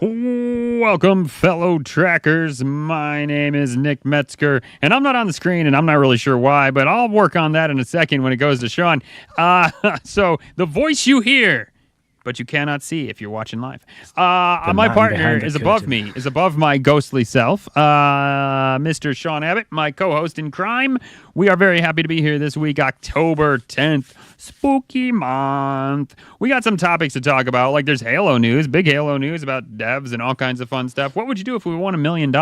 Welcome, fellow trackers. My name is Nick Metzger, and I'm not on the screen, and I'm not really sure why, but I'll work on that in a second when it goes to Sean. So the voice you hear, but you cannot see if you're watching live. My partner is above me, is above my ghostly self, Mr. Sean Abbott, my co-host in crime. We are very happy to be here this week, October 10th, spooky month. We got some topics to talk about, like there's Halo news, big Halo news about devs and all kinds of fun stuff. What would you do if we won $1 million?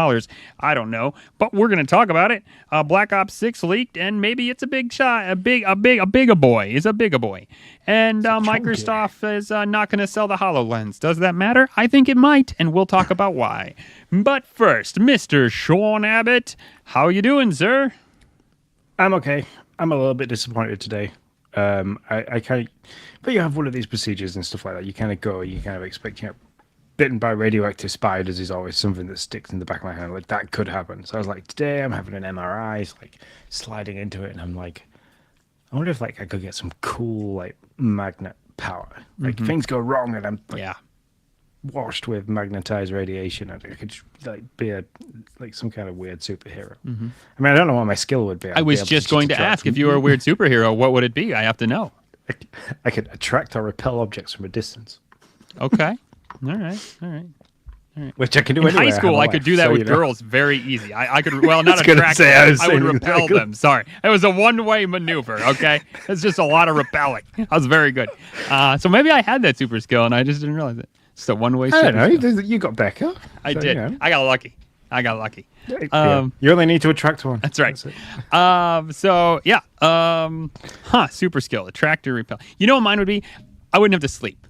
I don't know, but we're going to talk about it. Black Ops 6 leaked, and maybe it's a big shot, a bigger boy. It's a bigger boy. And Microsoft is not going to sell the HoloLens. Does that matter? I think it might, and we'll talk about why. But first, Mr. Sean Abbott, how you doing, sir? I'm okay. I'm a little bit disappointed today. I kind of, but you have one of these procedures and stuff like that. You kind of go, you kind of expect, bitten by radioactive spiders is always something that sticks in the back of my hand. Like that could happen. So I was like, today I'm having an MRI, it's like sliding into it, and I'm like, I wonder if I could get some cool magnet power. Things go wrong, and I'm washed with magnetized radiation, and I could be some kind of weird superhero. I mean, I don't know what my skill would be. I was just going to ask if you were a weird superhero, what would it be? I have to know. I could attract or repel objects from a distance. Okay. All right. Which I can do in anyway. high school. I could do that with girls very easy. I could, well, not attract them. I would repel them. Sorry. It was a one-way maneuver, okay? It's just a lot of repelling. I was very good. So maybe I had that super skill, and I just didn't realize it. It's a one-way shit. I don't know. You got Becca. I did. I got lucky. You only need to attract one. That's right. Super skill. Attract or repel. You know what mine would be? I wouldn't have to sleep.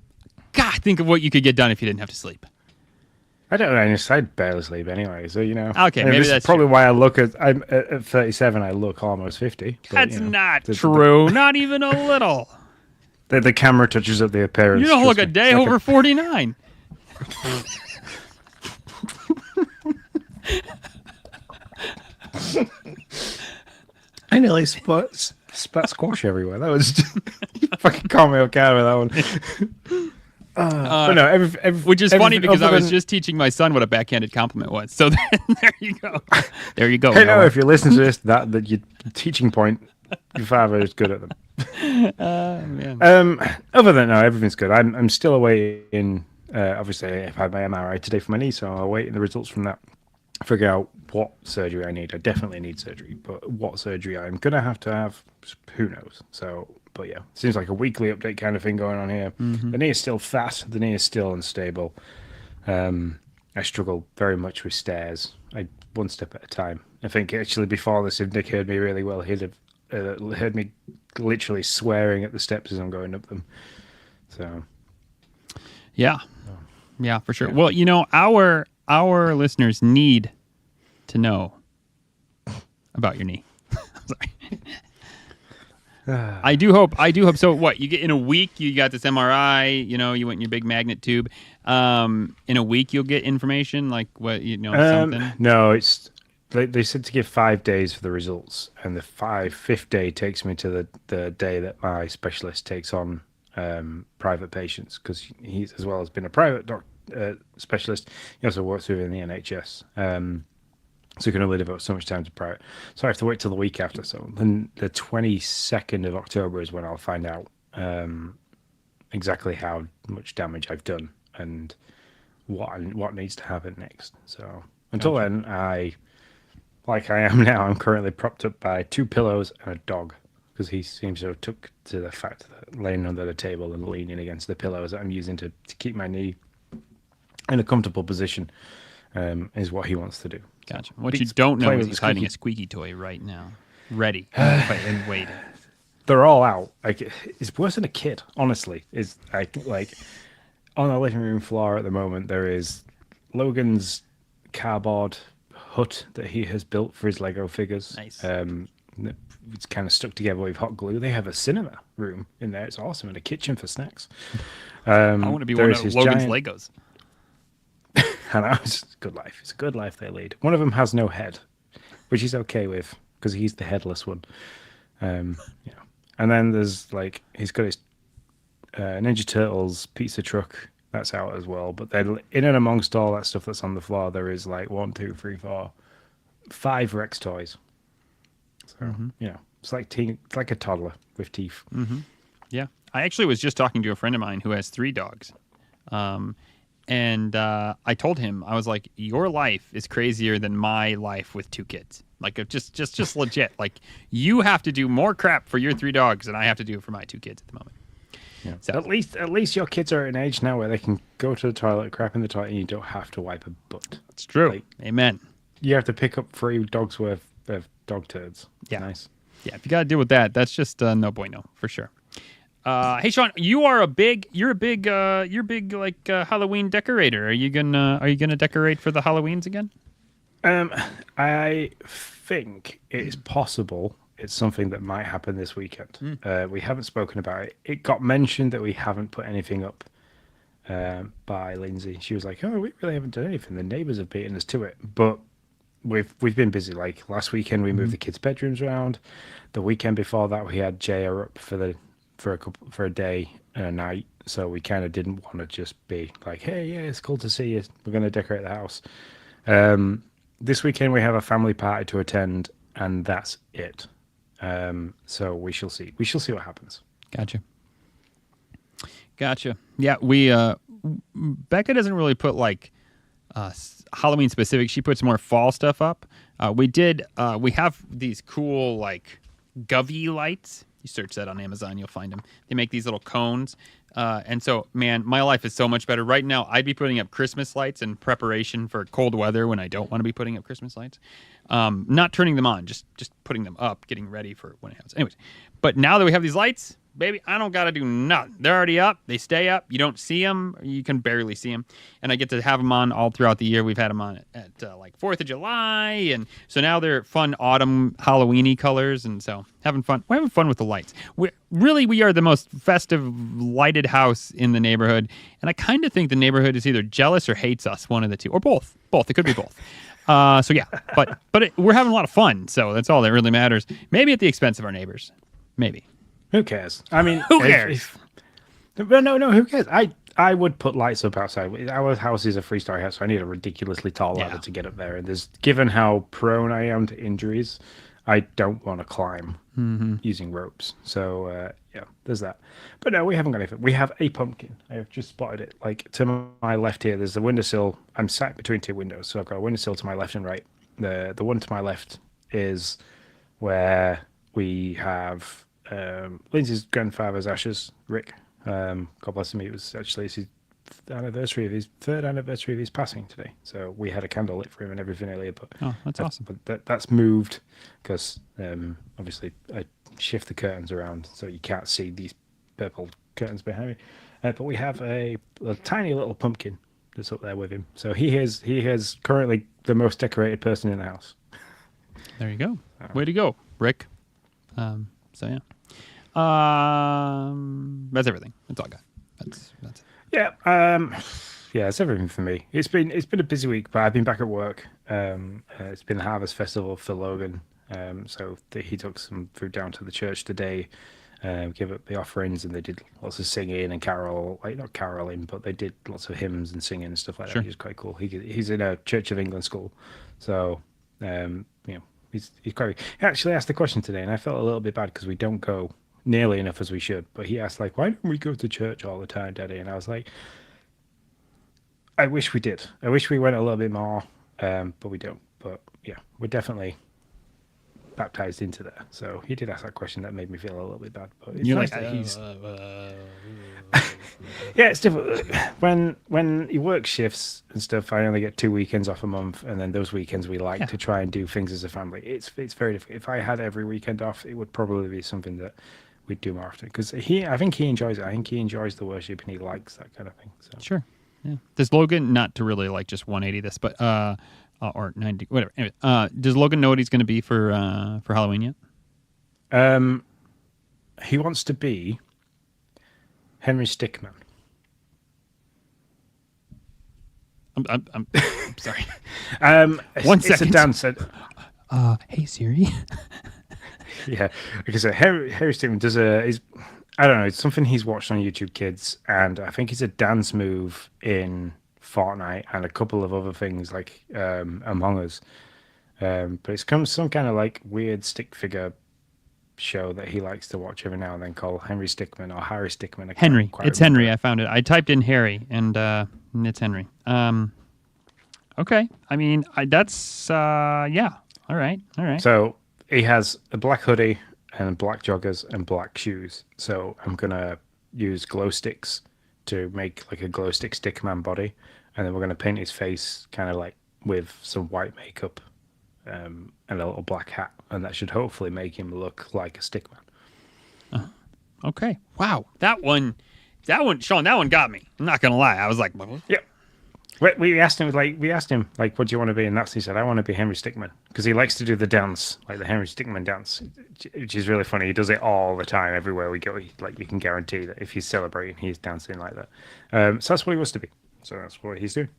God, think of what you could get done if you didn't have to sleep. I don't know. I barely sleep anyway, so Okay, maybe that's probably true. why I look at 37. I look almost 50. That's not true. Not even a little. The camera touches up the appearance. You don't look a day over 49. I nearly spat squash everywhere. That was just, you fucking caught me off guard with that one. But no, which is funny because I was just teaching my son what a backhanded compliment was. So there you go. There you go. Hey, no, if you listen to this, that your teaching point, your father is good at them. Man. Other than that, everything's good. I'm still awaiting. Obviously, I've had my MRI today for my knee, so I'm awaiting the results from that. Figure out what surgery I need. I definitely need surgery, but what surgery I'm gonna have to have, who knows? So, but yeah, seems like a weekly update kind of thing going on here. The knee is still fat. The knee is still unstable. I struggle very much with stairs. One step at a time. I think actually before this, if Nick heard me really well, he'd have heard me literally swearing at the steps as I'm going up them. So, yeah, for sure. Yeah. Well, our listeners need to know about your knee. Sorry. I do hope. So what, you get in a week, you got this MRI, you went in your big magnet tube. In a week you'll get information like what, something? No, they said to give 5 days for the results, and the fifth day takes me to the day that my specialist takes on private patients, because he's, as well as being a private specialist, he also works within the NHS. So you can only devote so much time to private. So I have to wait till the week after. So then the 22nd of October is when I'll find out exactly how much damage I've done and what needs to happen next. So until then, like I am now, I'm currently propped up by 2 pillows and a dog, because he seems to have took to the fact that laying under the table and leaning against the pillows that I'm using to keep my knee in a comfortable position is what he wants to do. Gotcha. What you don't know is he's hiding a squeaky toy right now, ready and waiting. They're all out. It's worse than a kid, honestly. It's like on the living room floor at the moment, there is Logan's cardboard hut that he has built for his Lego figures. Nice. It's kind of stuck together with hot glue. They have a cinema room in there. It's awesome, and a kitchen for snacks. I want to be one of Logan's Legos. I know, it's a good life. It's a good life they lead. One of them has no head, which he's okay with, because he's the headless one. And then there's he's got his Ninja Turtles pizza truck That's out as well. But then in and amongst all that stuff that's on the floor, there is like 1, 2, 3, 4, 5 Rex toys. So it's like it's like a toddler with teeth. Yeah. I actually was just talking to a friend of mine who has 3 dogs. And I told him, I was like, your life is crazier than my life with 2 kids. Like, just legit. Like, you have to do more crap for your 3 dogs than I have to do for my 2 kids at the moment. Yeah. So, At least your kids are at an age now where they can go to the toilet, crap in the toilet, and you don't have to wipe a butt. it's true. Like, Amen. you have to pick up 3 dogs worth of dog turds. Yeah. Nice. Yeah, if you got to deal with that, that's just no bueno for sure. Hey Sean, you're a big like Halloween decorator. Are you gonna decorate for the Halloweens again? I think it's possible. It's something that might happen this weekend. We haven't spoken about it. It got mentioned that we haven't put anything up by Lindsay. She was like, "Oh, we really haven't done anything. The neighbours have beaten us to it." But we've been busy. Like last weekend, we moved the kids' bedrooms around. The weekend before that, we had Jaya up for a day and a night. So we kind of didn't want to just be like, "Hey, yeah, it's cool to see you. We're going to decorate the house." This weekend we have a family party to attend, and that's it. So we shall see. We shall see what happens. Gotcha. Yeah, we Becca doesn't really put like Halloween specific. She puts more fall stuff up. We have these cool like Govy lights. You search that on Amazon, you'll find them. They make these little cones. And so, man, my life is so much better. Right now, I'd be putting up Christmas lights in preparation for cold weather when I don't want to be putting up Christmas lights. Not turning them on, just putting them up, getting ready for when it happens. Anyways, but now that we have these lights, baby, I don't got to do nothing. They're already up. They stay up. You don't see them. You can barely see them. And I get to have them on all throughout the year. We've had them on at like 4th of July. And so now they're fun autumn Halloween-y colors. And so having fun. We're having fun with the lights. We are the most festive lighted house in the neighborhood. And I kind of think the neighborhood is either jealous or hates us, one of the two. Or both. Both. It could be both. So yeah, but we're having a lot of fun. So that's all that really matters. Maybe at the expense of our neighbors. Maybe. Who cares? I mean, who cares? No, who cares? I would put lights up outside. Our house is a 3-story house, so I need a ridiculously tall ladder to get up there. And given how prone I am to injuries, I don't want to climb using ropes. So yeah, there's that. But no, we haven't got anything. We have a pumpkin. I have just spotted it. Like to my left here, there's a windowsill. I'm sat between 2 windows, so I've got a windowsill to my left and right. The one to my left is where we have Lindsay's grandfather's ashes, Rick. God bless him. It was actually his third anniversary of his passing today. So we had a candle lit for him and everything earlier. But that's awesome. But that's moved because obviously I shift the curtains around so you can't see these purple curtains behind me. But we have a tiny little pumpkin that's up there with him. So he is currently the most decorated person in the house. There you go. Way to go, Rick. So yeah. That's everything. That's all I got. That's it. Yeah. Yeah, it's everything for me. It's been a busy week, but I've been back at work. It's been the Harvest Festival for Logan. So he took some food down to the church today, give up the offerings, and they did lots of singing and not caroling, but they did lots of hymns and singing and stuff like that, which is quite cool. He's in a Church of England school, so he's quite. He actually asked the question today, and I felt a little bit bad because we don't go nearly enough as we should. But he asked, like, why don't we go to church all the time, Daddy? And I was like, I wish we did. I wish we went a little bit more, but we don't. But yeah, we're definitely baptized into that. So he did ask that question. That made me feel a little bit bad. But it's nice that he's. Yeah, it's difficult when you work shifts and stuff. I only get 2 weekends off a month, and then those weekends we like to try and do things as a family. It's very difficult. If I had every weekend off, it would probably be something that we'd do more often because I think he enjoys it. I think he enjoys the worship and he likes that kind of thing. So. Sure. Yeah. Does Logan, not to really like just 180 this, but or 90, whatever. Anyway, does Logan know what he's going to be for Halloween yet? He wants to be Henry Stickman. I'm sorry. 1 second. It's a dancer. Hey Siri. Yeah, because Harry Stickman does I don't know. It's something he's watched on YouTube Kids, and I think it's a dance move in Fortnite and a couple of other things like Among Us. But it's some kind of like weird stick figure show that he likes to watch every now and then called Henry Stickmin or Harry Stickmin. I can't Henry. quite It's remember. Henry. I found it. I typed in Harry, and it's Henry. Okay. I mean, that's yeah. All right. All right. So he has a black hoodie and black joggers and black shoes. So I'm gonna use glow sticks to make like a glow stick man body, and then we're gonna paint his face kind of like with some white makeup and a little black hat, and that should hopefully make him look like a stickman. Okay. Wow. Sean, that one got me. I'm not gonna lie. I was like, Yep. We asked him like, what do you want to be? And he said, I want to be Henry Stickmin because he likes to do the dance, like the Henry Stickmin dance, which is really funny. He does it all the time, everywhere we go. Like you can guarantee that if he's celebrating, he's dancing like that. So that's what he wants to be. So that's what he's doing.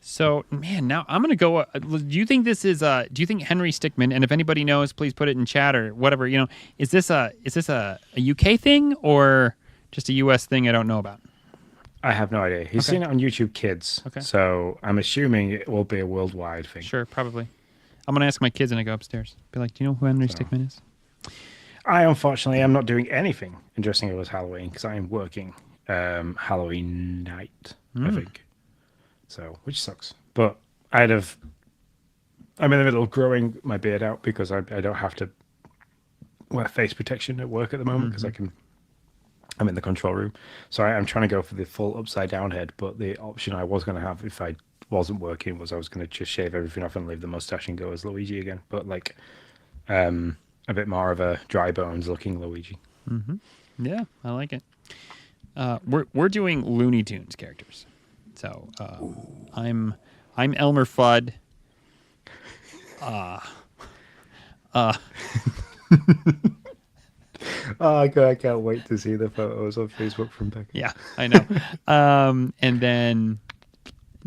so man. Now I'm gonna go. Do you think this is? Do you think Henry Stickmin? And if anybody knows, please put it in chat or whatever. Is this a UK thing or just a US thing? I don't know about. I have no idea. He's seen it on YouTube Kids. Okay. So I'm assuming it will be a worldwide thing. Sure, probably. I'm gonna ask my kids when I go upstairs. Be like, do you know who Henry Stickmin is? I unfortunately am not doing anything in dressing up as Halloween because I am working Halloween night, I think. So, which sucks. But I'm in the middle of growing my beard out because I don't have to wear face protection at work at the moment because I'm in the control room. So I'm trying to go for the full upside down head. But the option I was going to have if I wasn't working was I was going to just shave everything off and leave the mustache and go as Luigi again. But like a bit more of a dry bones looking Luigi. Yeah, I like it. We're doing Looney Tunes characters. So I'm Elmer Fudd. Oh god, I can't wait to see the photos on Facebook from Becky. Yeah, I know. And then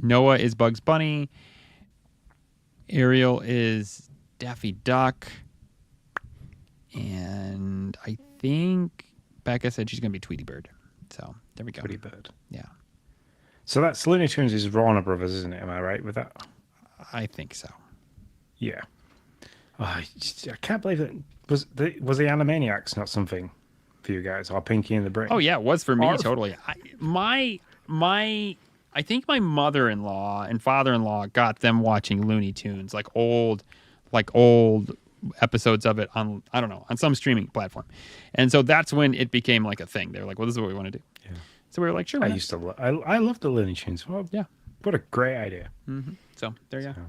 Noah is Bugs Bunny. Ariel is Daffy Duck. And I think Becca said she's going to be Tweety Bird. So there we go. Tweety Bird. Yeah, So that's Looney Tunes is Warner Brothers, isn't it? Am I right with that? I think so. Yeah. Oh, I can't believe that was the Animaniacs not something for you guys or Pinky and the Brain. Oh yeah, it was for me Or- totally. I think my mother-in-law and father-in-law got them watching Looney Tunes, like old episodes of it on, I don't know, on some streaming platform. And so that's when it became like a thing. They were like, well, this is what we want to do. Yeah. So we were like, sure. I used to I love the Looney Tunes. Well, Yeah. What a great idea. So there you go. So-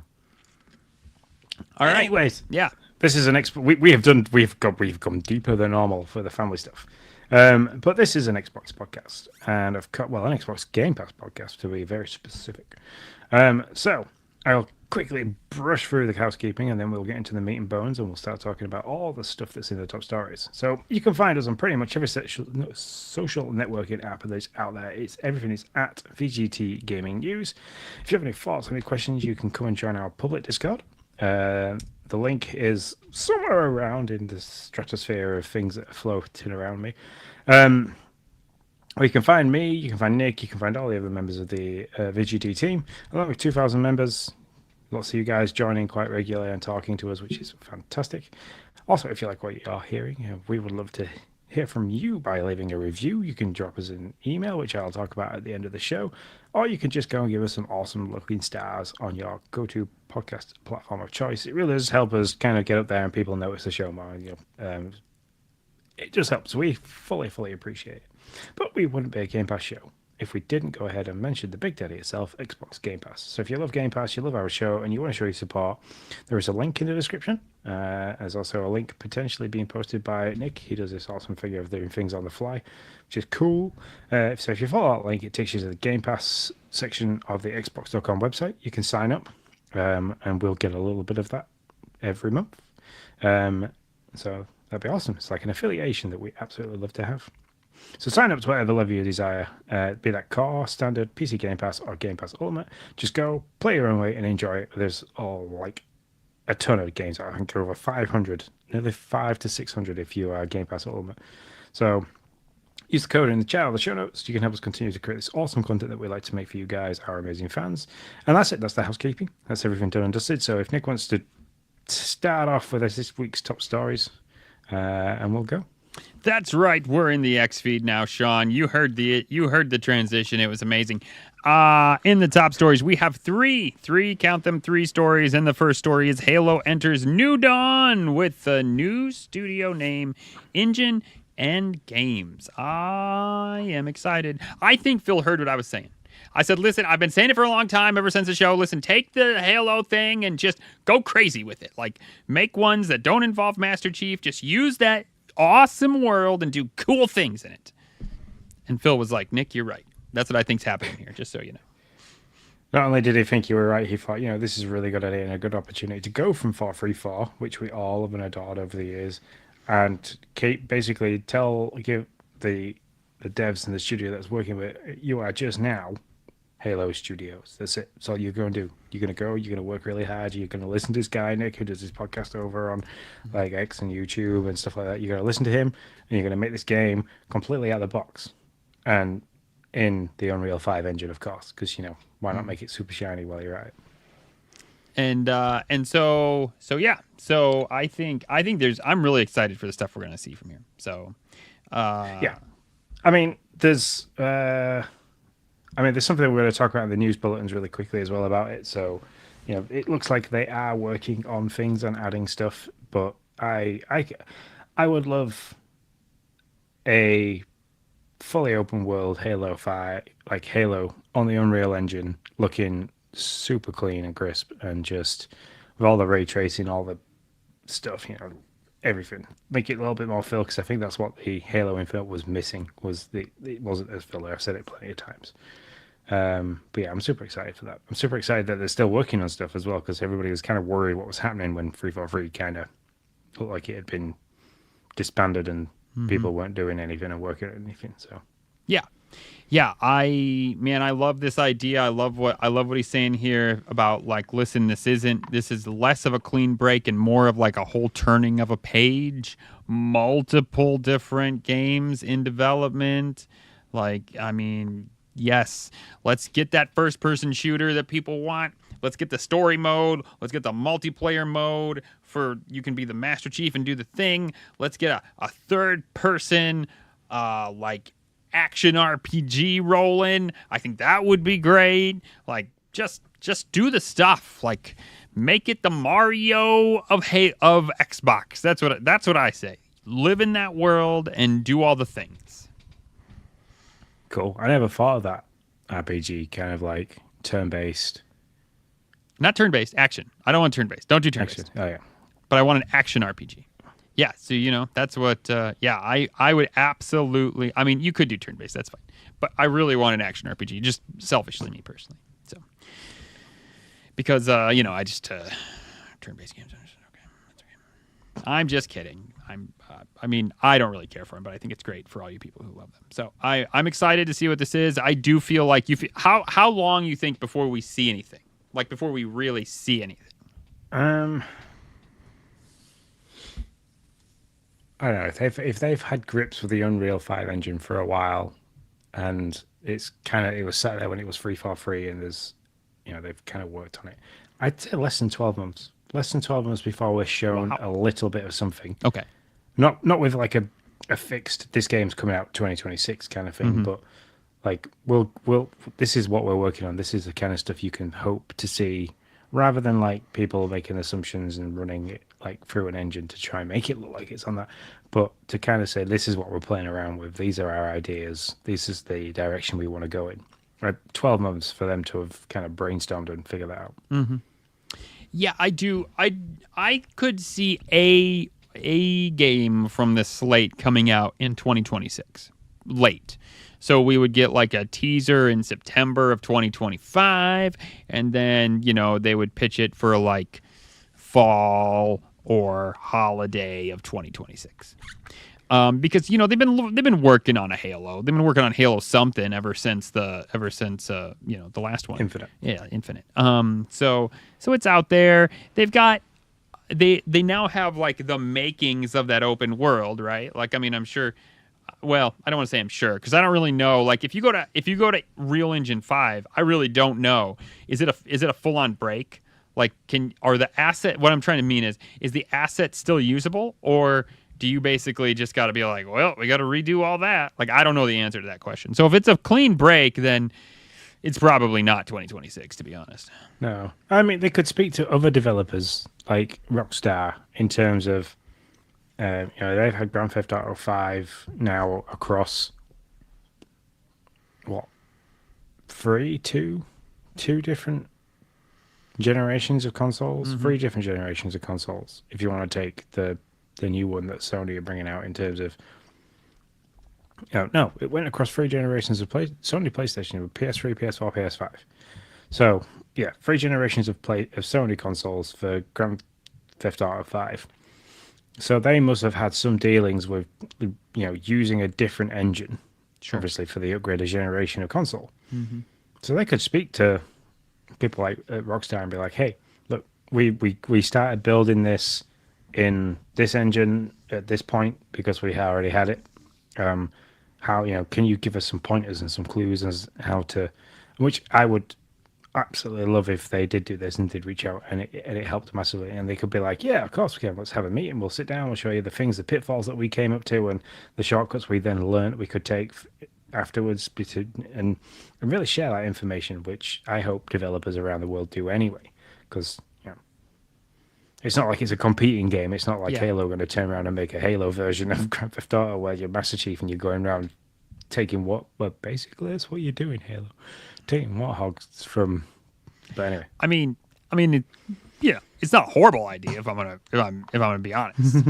All right. Anyways, Yeah. this is an we've gone deeper than normal for the family stuff. But this is an Xbox podcast and an Xbox Game Pass podcast to be very specific. So I'll quickly brush through the housekeeping and then we'll get into the meat and bones and we'll start talking about all the stuff that's in the top stories. So you can find us on pretty much every social networking app that's out there. Everything is at VGT Gaming News. If you have any thoughts, any questions, you can come and join our public Discord. The link is somewhere around in the stratosphere of things that are floating around me. Or you can find me, you can find Nick, you can find all the other members of the VGT team, along with 2,000 members. Lots of you guys joining quite regularly and talking to us, which is fantastic. Also, if you like what you are hearing, we would love to hear from you by leaving a review. You can drop us an email, which I'll talk about at the end of the show, or you can just go and give us some awesome looking stars on your go-to podcast platform of choice. It really does help us kind of get up there and people notice the show more. It just helps. We fully appreciate it. But we wouldn't be a Game Pass show if we didn't go ahead and mention the big daddy itself, Xbox Game Pass. So if you love Game Pass, you love our show, and you want to show your support, there is a link in the description. There's also a link potentially being posted by Nick. He does this awesome figure of doing things on the fly, which is cool. So if you follow that link, it takes you to the Game Pass section of the Xbox.com website. You can sign up, and we'll get a little bit of that every month. So that'd be awesome. It's like an affiliation that we absolutely love to have. So sign up to whatever level you desire, be that core, standard, PC Game Pass, or Game Pass Ultimate. Just go, play your own way, and enjoy it. There's a ton of games. I think over 500, nearly 500 to 600 if you are Game Pass Ultimate. So Use the code in the chat or the show notes. You can help us continue to create this awesome content that we like to make for you guys, our amazing fans. And that's it. That's the housekeeping. That's everything done and dusted. So if Nick wants to start off with this week's top stories, and we'll go. That's right. We're in the X feed now, Sean. You heard the transition. It was amazing. In the top stories, we have three, count them, three stories. And the first story is Halo enters New Dawn with the new studio name, Engine and Games. I am excited. I think Phil heard what I was saying. I said, listen, I've been saying it for a long time, ever since the show. Listen, take the Halo thing and just go crazy with it. Like, make ones that don't involve Master Chief. Just use that awesome world and do cool things in it. And Phil was like, Nick, you're right. That's what I think's happening here, just so you know. Not only did he think you were right, he thought, this is a really good idea and a good opportunity to go from 434, which we all have been adored over the years, and give the devs and the studio that's working with you are just now Halo Studios. That's it. That's all you're going to do. You're going to go, you're going to work really hard, you're going to listen to this guy, Nick, who does his podcast over on like X and YouTube and stuff like that. You're going to listen to him, and you're going to make this game completely out of the box. And in the Unreal 5 engine, of course, because, why not make it super shiny while you're at it? And so yeah. So I think I'm really excited for the stuff we're going to see from here. So, yeah. There's something we're going to talk about in the news bulletins really quickly as well about it. So, it looks like they are working on things and adding stuff, but I would love a fully open world Halo 5, like Halo on the Unreal Engine, looking super clean and crisp, and just with all the ray tracing, all the stuff, everything. Make it a little bit more Phil, because I think that's what the Halo Infinite was missing. It wasn't as filler. I've said it plenty of times. But yeah, I'm super excited for that. I'm super excited that they're still working on stuff as well, because everybody was kind of worried what was happening when 343 kind of looked like it had been disbanded and people weren't doing anything and working on anything. So yeah, I love this idea. I love what he's saying here about, like, listen, this is less of a clean break and more of like a whole turning of a page, multiple different games in development. Like, yes, let's get that first person shooter that people want. Let's get the story mode. Let's get the multiplayer mode for you can be the Master Chief and do the thing. Let's get a third person, like, action RPG rolling. I think that would be great. Like, just do the stuff. Like, make it the Mario of Xbox. That's what I say. Live in that world and do all the things. Cool. I never thought of that RPG, kind of like turn-based. Not turn-based, action. I don't want turn-based. Don't do turn-based. Action. Oh, yeah. But I want an action RPG. Yeah, so, that's what, I would absolutely, you could do turn-based, that's fine. But I really want an action RPG, just selfishly, me personally. So, because, I just, turn-based games, okay, that's okay. I'm just kidding. I don't really care for them, but I think it's great for all you people who love them. So I'm excited to see what this is. I do feel like how long you think before we see anything? Like, before we really see anything? I don't know, if they've had grips with the Unreal 5 engine for a while, and it was sat there when it was 343, and there's, they've kind of worked on it. I'd say less than 12 months. Less than 12 months before we're shown a little bit of something. Okay. Not with like a fixed, this game's coming out 2026 kind of thing, but like we'll this is what we're working on. This is the kind of stuff you can hope to see, rather than like people making assumptions and running it like through an engine to try and make it look like it's on that. But to kind of say, this is what we're playing around with. These are our ideas. This is the direction we want to go in. 12 months for them to have kind of brainstormed and figured that out. Mm-hmm. Yeah, I do. I could see a game from this slate coming out in 2026, late. So we would get like a teaser in September of 2025, and then, they would pitch it for like fall or holiday of 2026. Because they've been working on a Halo. They've been working on Halo something ever since the last one. Infinite. Yeah, Infinite. So it's out there. They've got they now have like the makings of that open world, right? Like, I'm sure well, I don't want to say I'm sure because I don't really know. Like if you go to Real Engine 5, I really don't know. Is it a full on break? Like are the asset? What I'm trying to mean is the asset still usable, or do you basically just got to be like, well, we got to redo all that? Like I don't know the answer to that question. So if it's a clean break, then it's probably not 2026, to be honest. No, I mean they could speak to other developers like Rockstar in terms of, they've had Grand Theft Auto 5 now across what two different generations of consoles, three different generations of consoles. If you want to take the new one that Sony are bringing out in terms of, no, it went across three generations of Sony PlayStation with PS3, PS4, PS5. So yeah, three generations of Sony consoles for Grand Theft Auto 5. So they must have had some dealings with, using a different engine, obviously for the upgraded generation of console. So they could speak to people like Rockstar and be like, "Hey, look, we started building this in this engine at this point because we already had it. How can you give us some pointers and some clues as how to?" Which I would absolutely love if they did do this and did reach out and it helped massively, and they could be like, yeah, of course we can, let's have a meeting, we'll sit down, we'll show you the things, the pitfalls that we came up to and the shortcuts we then learned we could take afterwards, and really share that information, which I hope developers around the world do anyway, because it's not like it's a competing game. It's not like Halo going to turn around and make a Halo version of Grand Theft Auto where you're Master Chief and you're going around taking well, basically that's what you're doing, Halo. Taking warthogs from, but anyway. I mean, it's not a horrible idea if I'm gonna be honest.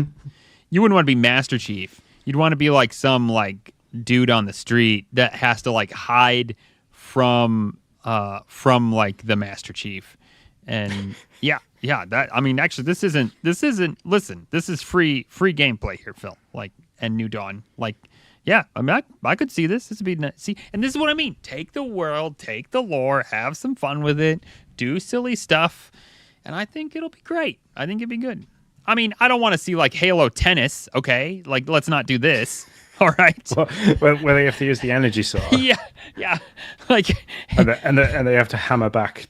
You wouldn't want to be Master Chief. You'd want to be like some like dude on the street that has to like hide from like the Master Chief, and actually this isn't. Listen, this is free gameplay here, Phil. Like, and New Dawn, like. Yeah, I mean, I could see this. This would be nice. See, and this is what I mean. Take the world, take the lore, have some fun with it, do silly stuff, and I think it'll be great. I think it'd be good. I mean, I don't want to see like Halo tennis, okay? Like, let's not do this. All right. Well, where they have to use the energy sword. Yeah. Like, and they have to hammer back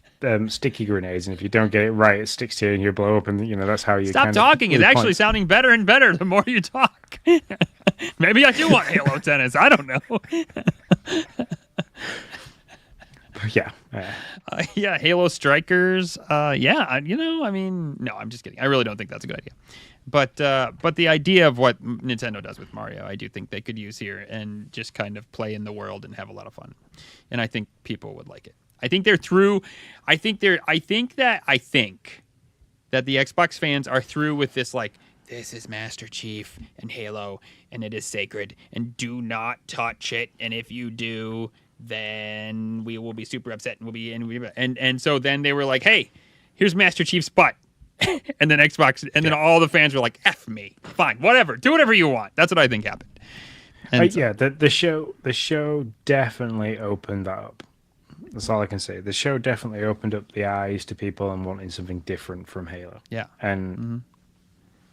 sticky grenades, and if you don't get it right, it sticks to you and you blow up, and that's how you stop talking. It's actually sounding better and better the more you talk. Maybe I do want Halo tennis. I don't know. Yeah. Halo Strikers. I mean, no, I'm just kidding. I really don't think that's a good idea. But the idea of what Nintendo does with Mario, I do think they could use here and just kind of play in the world and have a lot of fun. And I think people would like it. I think they're through. I think that the Xbox fans are through with this, like, this is Master Chief and Halo, and it is sacred, and do not touch it. And if you do, then we will be super upset, and so then they were like, hey, here's Master Chief's butt. And then Xbox, and then all the fans were like, F me. Fine, whatever. Do whatever you want. That's what I think happened. The show definitely opened that up. That's all I can say. The show definitely opened up the eyes to people and wanting something different from Halo. Yeah. And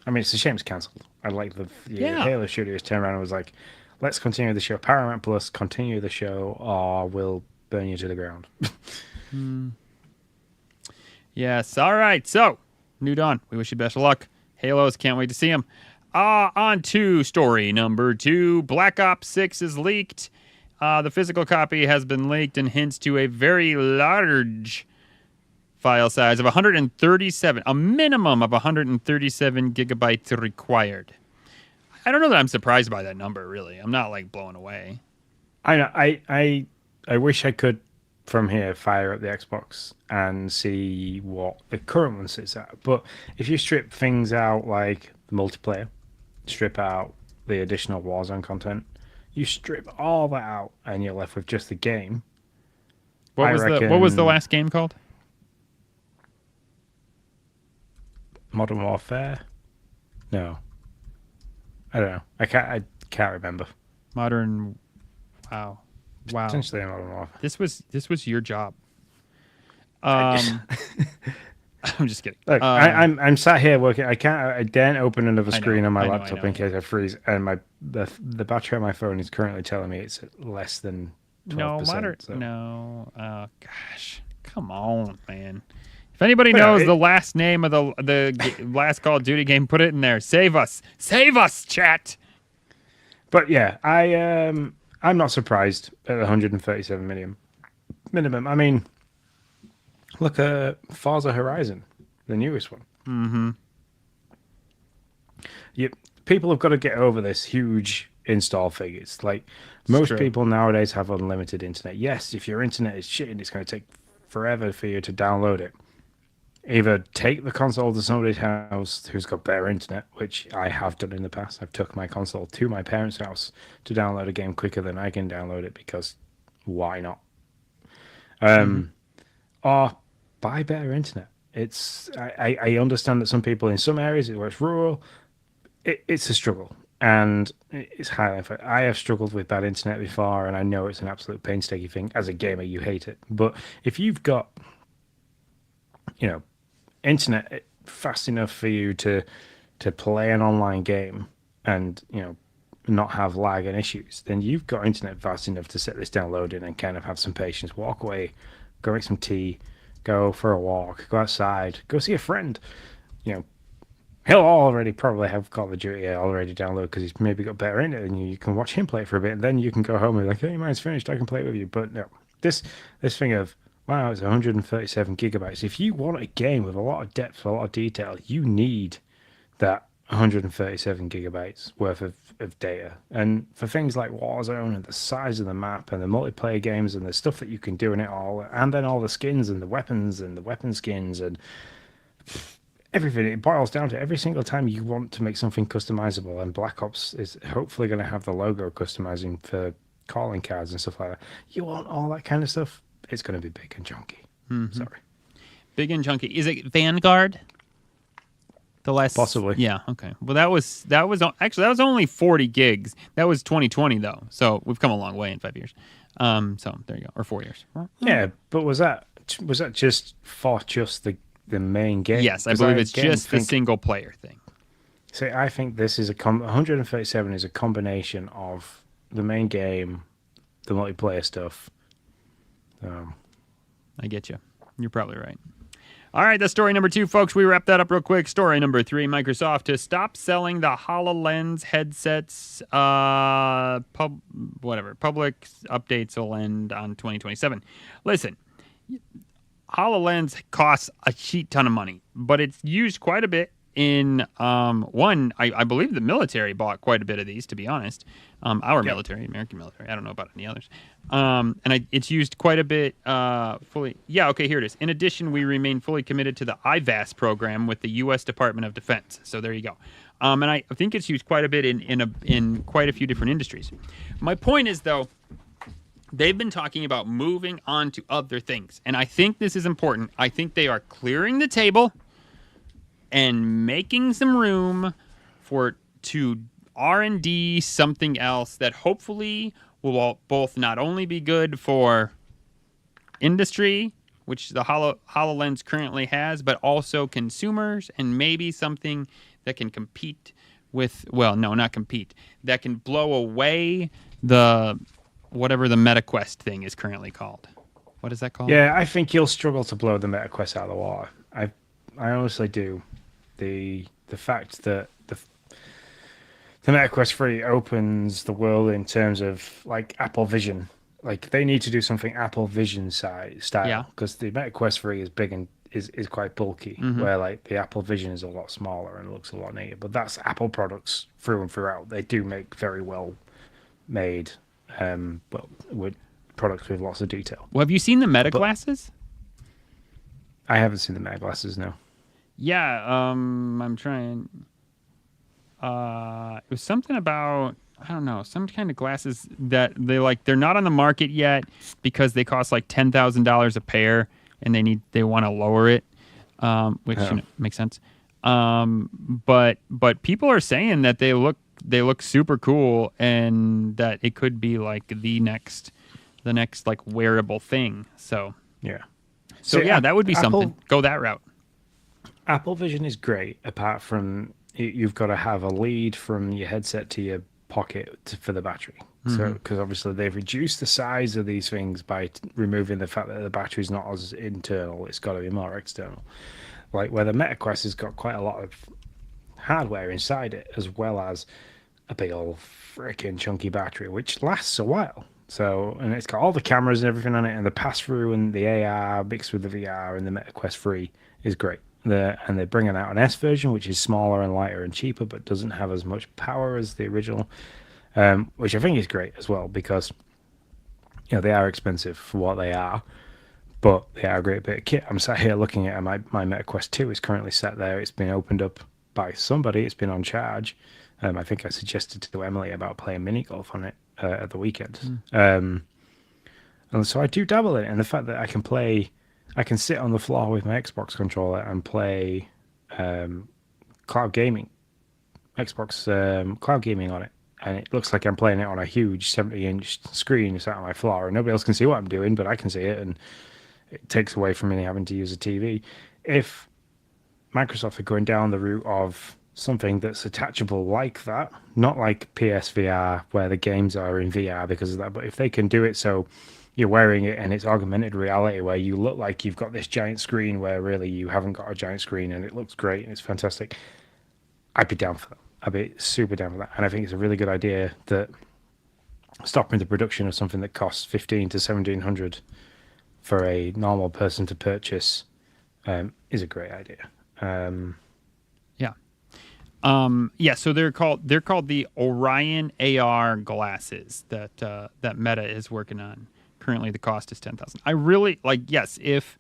I mean, it's a shame it's cancelled. I like the Halo studios turned around and was like, let's continue the show. Paramount Plus, continue the show, or we'll burn you to the ground. Yes. All right. So, New Dawn, we wish you best of luck. Halos, can't wait to see them. On to story number 2. Black Ops 6 is leaked. The physical copy has been leaked and hints to a very large file size of 137, a minimum of 137 gigabytes required. I don't know that I'm surprised by that number, really. I'm not, like, blown away. I know. I wish I could, from here, fire up the Xbox and see what the current one sits at. But if you strip things out like the multiplayer, strip out the additional Warzone content, you strip all that out and you're left with just the game. What was the last game called? Modern Warfare? No. I don't know. I can't remember. Wow. Potentially Modern Warfare. This was your job. I'm just kidding. Look, I'm sat here working. I daren't open another screen on my laptop in case I freeze, and the battery on my phone is currently telling me it's at less than 12%. No. Oh gosh, come on, man. If anybody knows the last name of the last Call of Duty game, put it in there. Save us, chat. But yeah, I'm not surprised at 137 minimum. I mean, look at Forza Horizon, the newest one. Mm-hmm. People have got to get over this huge install figures. Like most people nowadays have unlimited internet. Yes, if your internet is shit and it's going to take forever for you to download it, either take the console to somebody's house who's got better internet, which I have done in the past. I've took my console to my parents' house to download a game quicker than I can download it because why not? Or buy better internet. I understand that some people in some areas it works rural. It's a struggle, and it's highly. I have struggled with bad internet before, and I know it's an absolute painstaking thing. As a gamer, you hate it, but if you've got, internet fast enough for you to play an online game and not have lag and issues, then you've got internet fast enough to set this down loading and kind of have some patience, walk away, go make some tea, go for a walk, go outside, go see a friend. He'll already probably have Call of Duty already downloaded because he's maybe got better internet than you. You can watch him play it for a bit, and then you can go home and be like, hey, mine's finished, I can play it with you. But no, this thing of, wow, it's 137 gigabytes. If you want a game with a lot of depth, a lot of detail, you need that 137 gigabytes worth of data. And for things like Warzone and the size of the map and the multiplayer games and the stuff that you can do in it all, and then all the skins and the weapons and the weapon skins and everything, it boils down to every single time you want to make something customizable, and Black Ops is hopefully going to have the logo customizing for calling cards and stuff like that. You want all that kind of stuff, it's going to be big and chunky. Mm-hmm. Sorry. Big and chunky. Is it Vanguard? The last, possibly. Yeah. Okay. Well, that was only 40 gigs. That was 2020 though, so we've come a long way in 5 years. So there you go, or 4 years. Yeah, but was that just for the main game? Yes, I believe it's just the single player thing. So I think this is 137 is a combination of the main game, the multiplayer stuff. I get you. You're probably right. All right, that's story number 2, folks. We wrap that up real quick. Story number 3, Microsoft to stop selling the Hololens headsets. Public updates will end on 2027. Listen, HoloLens costs a shit ton of money, but it's used quite a bit in I believe the military bought quite a bit of these, to be honest. Military, American military. I don't know about any others. It's used quite a bit fully. Yeah, okay, here it is. In addition, we remain fully committed to the IVAS program with the U.S. Department of Defense. So there you go. And I think it's used quite a bit in quite a few different industries. My point is, though, they've been talking about moving on to other things. And I think this is important. I think they are clearing the table and making some room to R&D something else that hopefully will both not only be good for industry, which the HoloLens currently has, but also consumers, and maybe something that can compete with, well, no, not compete, that can blow away the whatever the MetaQuest thing is currently called. What is that called? Yeah, I think you'll struggle to blow the MetaQuest out of the water. I honestly do. The fact that the MetaQuest 3 opens the world in terms of like Apple Vision. Like they need to do something Apple Vision style, because the MetaQuest 3 is big and is quite bulky, where like the Apple Vision is a lot smaller and looks a lot neater. But that's Apple products through and throughout. They do make very well made with products with lots of detail. Well, have you seen the Meta glasses? I haven't seen the Meta glasses, no. Yeah, I'm trying. It was something about, I don't know, some kind of glasses that they're not on the market yet because they cost like $10,000 a pair, and they want to lower it, which makes sense. But people are saying that they look super cool, and that it could be like the next like wearable thing. So yeah. So yeah, that would be something. Go that route. Apple Vision is great, apart from you've got to have a lead from your headset to your pocket for the battery. So, Mm-hmm. because obviously they've reduced the size of these things by removing the fact that the battery is not as internal, it's got to be more external. Like where the Meta Quest has got quite a lot of hardware inside it, as well as a big old freaking chunky battery, which lasts a while. So, and it's got all the cameras and everything on it, and the pass through and the AR mixed with the VR and the Meta Quest 3 is great. And they're bringing out an S version, which is smaller and lighter and cheaper, but doesn't have as much power as the original, which I think is great as well because they are expensive for what they are, but they are a great bit of kit. I'm sat here looking at my Meta Quest 2 is currently sat there. It's been opened up by somebody. It's been on charge. I think I suggested to Emily about playing mini golf on it at the weekend. And so I do dabble in it. And the fact that I can sit on the floor with my Xbox controller and play cloud gaming, Xbox cloud gaming on it. And it looks like I'm playing it on a huge 70-inch screen sat on my floor. And nobody else can see what I'm doing, but I can see it. And it takes away from me having to use a TV. If Microsoft are going down the route of something that's attachable like that, not like PSVR where the games are in VR because of that, but if they can do it so you're wearing it and it's augmented reality where you look like you've got this giant screen where really you haven't got a giant screen and it looks great and it's fantastic, I'd be down for that. I'd be super down for that. And I think it's a really good idea that stopping the production of something that costs 15 to 1700 for a normal person to purchase is a great idea. Yeah. Yeah, so they're called the Orion AR glasses that Meta is working on. Currently, the cost is $10,000. I really like. Yes, if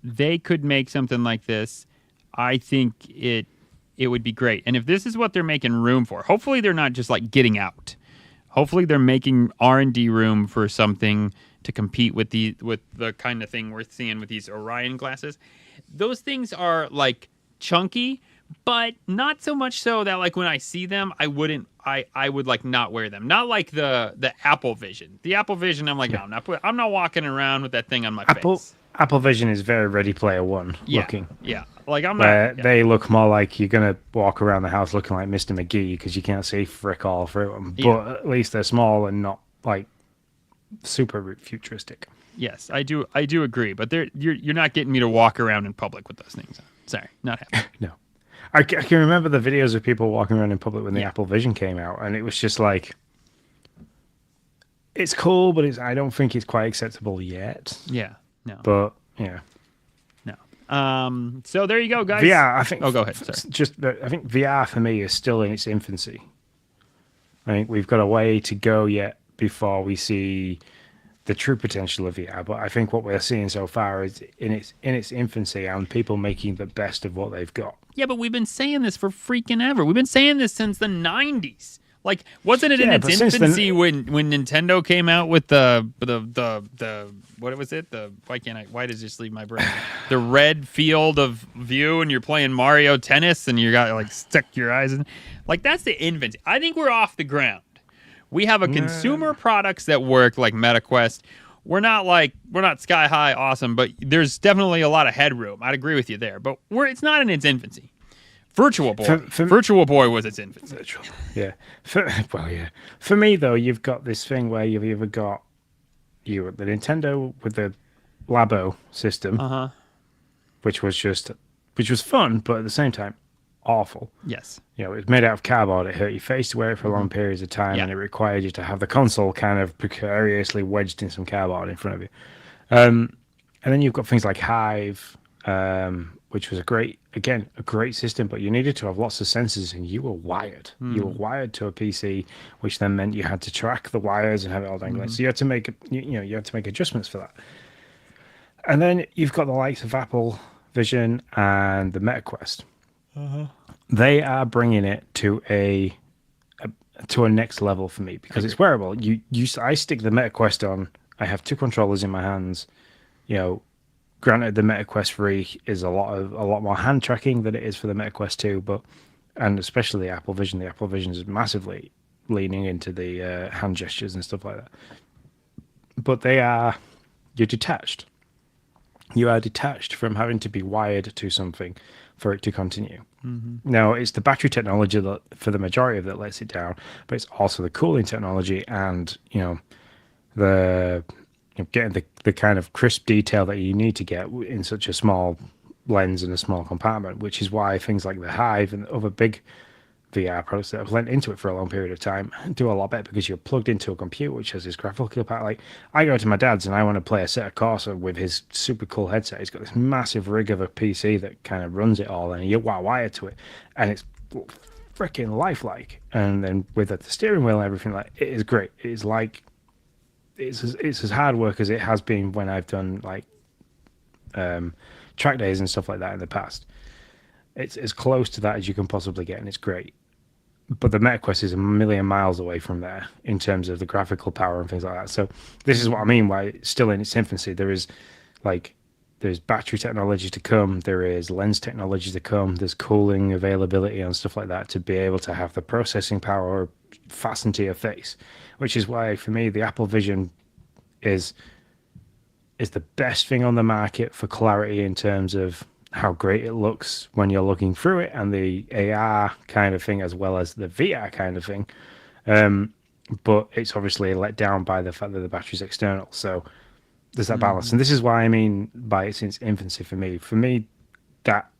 they could make something like this, I think it would be great. And if this is what they're making room for, hopefully they're not just like getting out. Hopefully they're making R&D room for something to compete with the kind of thing we're seeing with these Orion glasses. Those things are like chunky, but not so much so that like when I see them, I would like not wear them. Not like the Apple Vision. The Apple Vision, I'm like, no, I'm not walking around with that thing on my face. Apple Vision is very Ready Player One looking. Yeah, like I'm where not. Yeah. They look more like you're gonna walk around the house looking like Mr. McGee because you can't see frick all through them. But at least they're small and not like super futuristic. Yes, I do agree. But you're not getting me to walk around in public with those things on. Sorry, not happening. No. I can remember the videos of people walking around in public when the Apple Vision came out, and it was just like, it's cool, but I don't think it's quite acceptable yet. Yeah, no. But yeah, no. So there you go, guys. VR, I think. Oh, go ahead. Sorry. I think VR for me is still in its infancy. I think we've got a way to go yet before we see the true potential of VR, but I think what we're seeing so far is in its infancy and people making the best of what they've got. Yeah, but we've been saying this for freaking ever. We've been saying this since the 90s. Like, wasn't it in its infancy when Nintendo came out with the what was it? Why does this leave my brain? The red field of view and you're playing Mario Tennis and you got like stuck your eyes in. Like, that's the infancy. I think we're off the ground. We have a consumer products that work like MetaQuest. We're not sky high awesome, but there's definitely a lot of headroom. I'd agree with you there, but it's not in its infancy. Virtual Boy. Virtual Boy was its infancy. Yeah. For me though, you've got this thing where you've either got the Nintendo with the Labo system, which was fun, but at the same time awful. Yes. It was made out of cardboard. It hurt your face to wear it for long periods of time, and it required you to have the console kind of precariously wedged in some cardboard in front of you. And then you've got things like Hive, which was a great system, but you needed to have lots of sensors, and you were wired. You were wired to a PC, which then meant you had to track the wires and have it all dangling. So you had to make adjustments for that. And then you've got the likes of Apple Vision and the MetaQuest. They are bringing it to a next level for me because it's wearable. I stick the MetaQuest on. I have two controllers in my hands. Granted, the MetaQuest 3 is a lot more hand tracking than it is for the MetaQuest 2, and especially the Apple Vision. The Apple Vision is massively leaning into the hand gestures and stuff like that. But you're detached. You are detached from having to be wired to something for it to continue. Now, it's the battery technology that, for the majority of it, lets it down, but it's also the cooling technology and the getting the kind of crisp detail that you need to get in such a small lens and a small compartment, which is why things like the Hive and other big VR products that have lent into it for a long period of time do a lot better because you're plugged into a computer which has this graphical part. Like I go to my dad's and I want to play a set of Corsa with his super cool headset. He's got this massive rig of a PC that kind of runs it all, and you wire to it, and it's freaking lifelike. And then with the steering wheel and everything, like it is great. It is like it's as hard work as it has been when I've done like track days and stuff like that in the past. It's as close to that as you can possibly get, and it's great. But the MetaQuest is a million miles away from there in terms of the graphical power and things like that. So this is what I mean by it's still in its infancy. There's battery technology to come, there is lens technology to come, there's cooling availability and stuff like that to be able to have the processing power fastened to your face, which is why for me the Apple Vision is the best thing on the market for clarity in terms of how great it looks when you're looking through it, and the AR kind of thing as well as the VR kind of thing. But it's obviously let down by the fact that the battery's external. So there's that balance. And this is why I mean by it's in its infancy for me. For me, that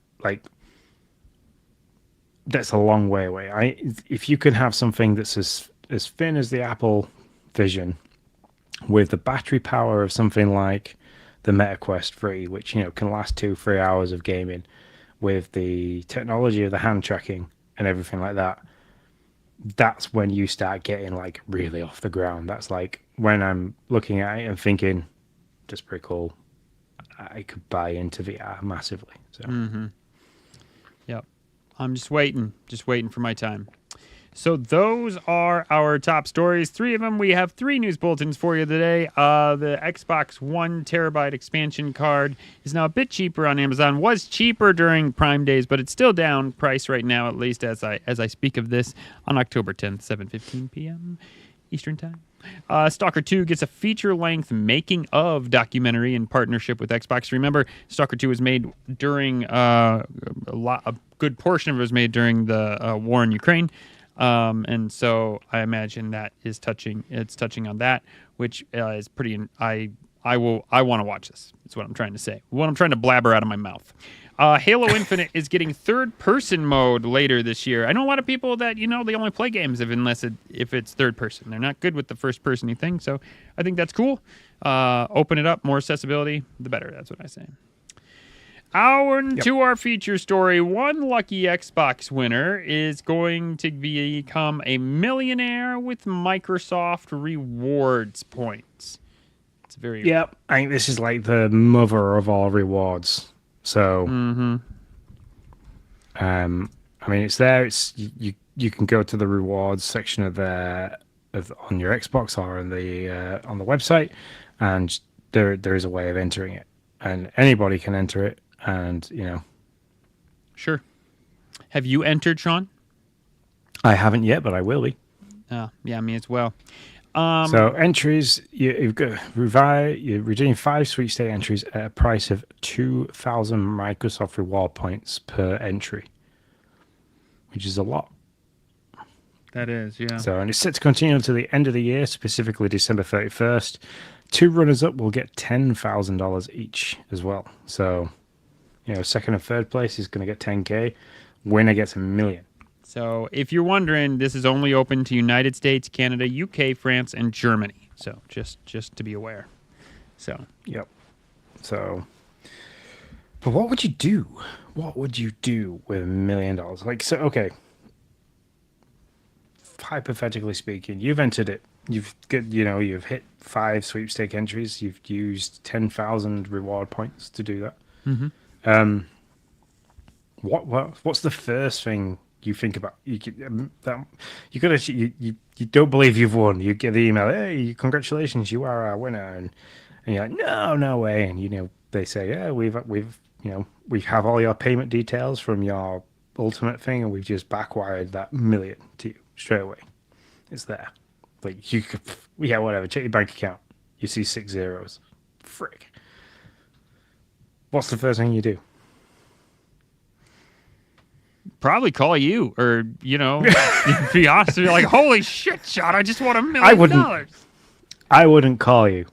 that's a long way away. If you can have something that's as thin as the Apple Vision with the battery power of something like the MetaQuest 3, which can last 2-3 hours of gaming, with the technology of the hand tracking and everything like that, that's when you start getting like really off the ground. That's like when I'm looking at it and thinking, that's pretty cool. I could buy into VR massively. So Yep. I'm just waiting for my time. So those are our top stories. 3 of them. We have 3 news bulletins for you today. The Xbox 1 terabyte expansion card is now a bit cheaper on Amazon. Was cheaper during Prime days, but it's still down price right now, at least as I speak of this, on October 10th, 7:15 p.m. Eastern Time. Stalker 2 gets a feature-length making-of documentary in partnership with Xbox. Remember, Stalker 2 was made during a good portion of it was made during the war in Ukraine. And so I imagine that is touching on that, which is pretty. I want to watch this. That's what I'm trying to say. What I'm trying to blabber out of my mouth. Halo Infinite is getting third-person mode later this year. I know a lot of people that they only play games if it's third person. They're not good with the first-person-y thing. So I think that's cool. Open it up, more accessibility, the better. That's what I say. To our feature story, one lucky Xbox winner is going to become a millionaire with Microsoft rewards points. It's very... Yep, I think this is like the mother of all rewards. So, I mean, it's there. It's you can go to the rewards section on your Xbox or on the website, and there is a way of entering it, and anybody can enter it. And Sure. Have you entered, Sean? I haven't yet, but I will be. Yeah, me as well. So entries, you've got you're redeeming 5 sweepstake entries at a price of 2,000 Microsoft reward points per entry, which is a lot. That is, yeah. So, and it's set to continue until the end of the year, specifically December 31st. 2 runners-up will get $10,000 each as well. So, second and third place is going to get 10K. Winner gets $1 million. So if you're wondering, this is only open to United States, Canada, UK, France, and Germany. So just to be aware. So yep. So, but what would you do? What would you do with $1 million? Okay. Hypothetically speaking, you've entered it. You've hit 5 sweepstake entries. You've used 10,000 reward points to do that. What's the first thing you think about? You don't believe you've won. You get the email, hey, congratulations, you are our winner, and you're like, no way, and they say, yeah, we have all your payment details from your ultimate thing, and we've just backwired that $1 million to you straight away. It's there. Like whatever. Check your bank account. You see 6 zeros. Frick. what's the first thing you do? Probably call you, or be honest. You're like, holy shit, Sean! I just won $1 million. I wouldn't call you.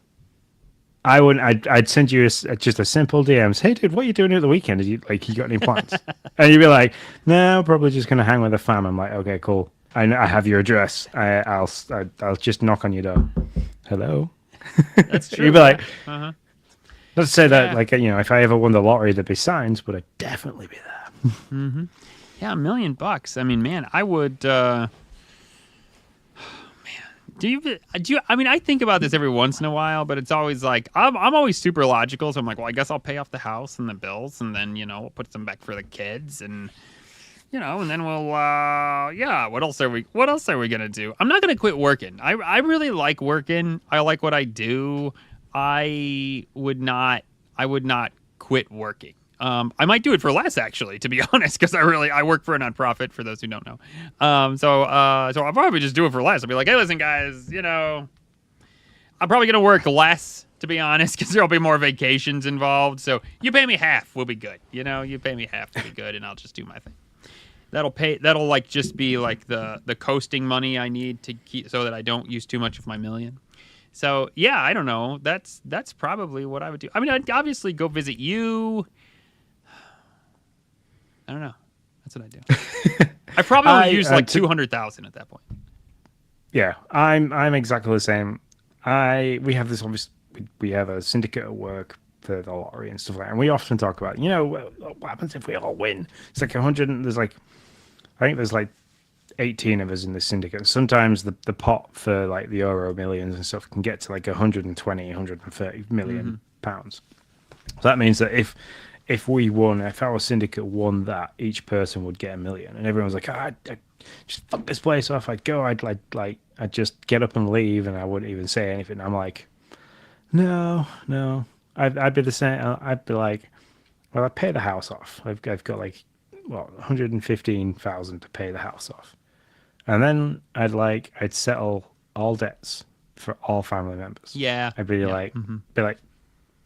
I wouldn't. I'd send you just a simple DMs. Hey, dude, what are you doing at the weekend? You got any plans? And you'd be like, no, probably just gonna hang with the fam. I'm like, okay, cool. I have your address. I'll just knock on your door. Hello. That's true. You'd be like, uh-huh. Let's say that, if I ever won the lottery, there'd be signs, but I'd definitely be there. Mm-hmm. Yeah, $1 million. I mean, man, I would. Do you? I mean, I think about this every once in a while, but it's always like I'm always super logical. So I'm like, well, I guess I'll pay off the house and the bills, and then we'll put some back for the kids, and and then we'll What else are we gonna do? I'm not gonna quit working. I really like working. I like what I do. I would not quit working. I might do it for less, actually, to be honest, because I work for a nonprofit, for those who don't know. So I'll probably just do it for less. I'll be like, hey, listen, guys, I'm probably going to work less, to be honest, because there'll be more vacations involved. So you pay me half, we'll be good. You pay me half, we'll be good, and I'll just do my thing. That'll like just be like the coasting money I need to keep so that I don't use too much of my million. So yeah, I don't know. That's probably what I would do. I mean, I'd obviously go visit you. I don't know. That's what I do. I probably would use like 200,000 at that point. Yeah, I'm exactly the same. We have this obvious. We have a syndicate at work for the lottery and stuff like that, and we often talk about what happens if we all win. It's like 100. I think there's like 18 of us in the syndicate. Sometimes the pot for like the Euro millions and stuff can get to like 120, 130 million pounds. So that means that if our syndicate won that, each person would get $1 million, and everyone's like, I'd just fuck this place off. I'd just get up and leave, and I wouldn't even say anything. I'm like, no, I'd be the same. I'd be like, well, I pay the house off. I've got like 115,000 to pay the house off, and then I'd settle all debts for all family members. Yeah, I'd be like,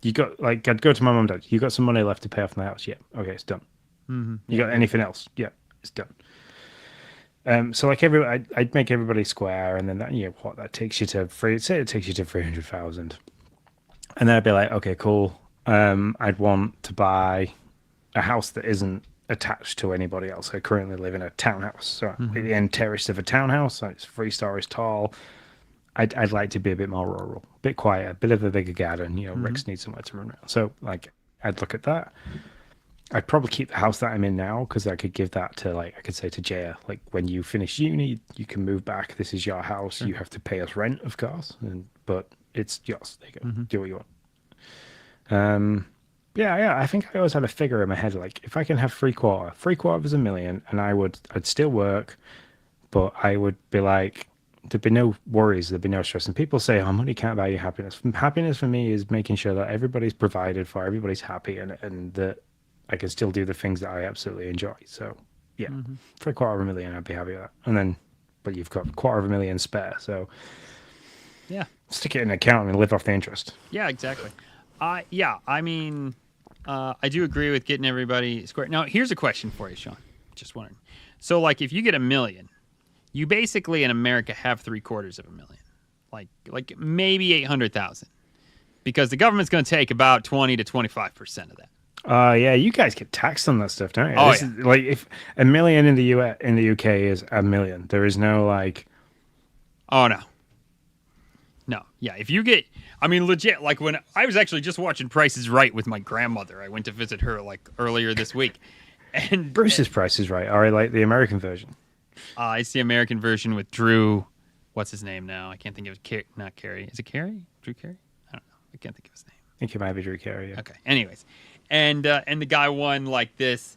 you got I'd go to my mum and dad. You got some money left to pay off the house? Yeah. Okay, it's done. You got anything else? Yeah, it's done. So I'd make everybody square, and then that takes you to say it takes you to 300,000, and then I'd be like, okay, cool. I'd want to buy a house that isn't attached to anybody else. I currently live in a townhouse, so at the end terrace of a townhouse. So it's 3 stories tall. I'd like to be a bit more rural, a bit quieter, a bit of a bigger garden. Rex needs somewhere to run around. So I'd look at that. I'd probably keep the house that I'm in now, because I could give that to I could say to Jaya, like, when you finish uni, you can move back. This is your house. You have to pay us rent, of course, but it's yours. There you go. Do what you want. Yeah. I think I always had a figure in my head, like, if I can have three quarters of $1 million, and I'd still work, but I would be like, there'd be no worries, there'd be no stress. And people say, oh, money can't buy you happiness. Happiness for me is making sure that everybody's provided for, everybody's happy, and that I can still do the things that I absolutely enjoy. So yeah, for $250,000, I'd be happy with that. But you've got $250,000 spare, so yeah, stick it in an account and live off the interest. Yeah, exactly. Yeah, I mean, I do agree with getting everybody square. Now, here's a question for you, Sean. Just wondering. So, like, if you get $1 million, you basically in America have $750,000, like maybe 800,000, because the government's going to take about 20 to 25% of that. Yeah, you guys get taxed on that stuff, don't you? Oh, Is, like, if $1 million in the UK is $1 million, there is no like. Oh no, yeah. If you get, I mean, legit. Like, when I was actually just watching Price is Right with my grandmother, I went to visit her like earlier this week, and Bruce's Price is Right. Or like the American version. It's the American version with Drew. What's his name now? I can't think of it. Not Carey. Is it Carey? Drew Carey? I don't know. I can't think of his name. I think it might be Drew Carey. Yeah. Okay. Anyways, and the guy won like this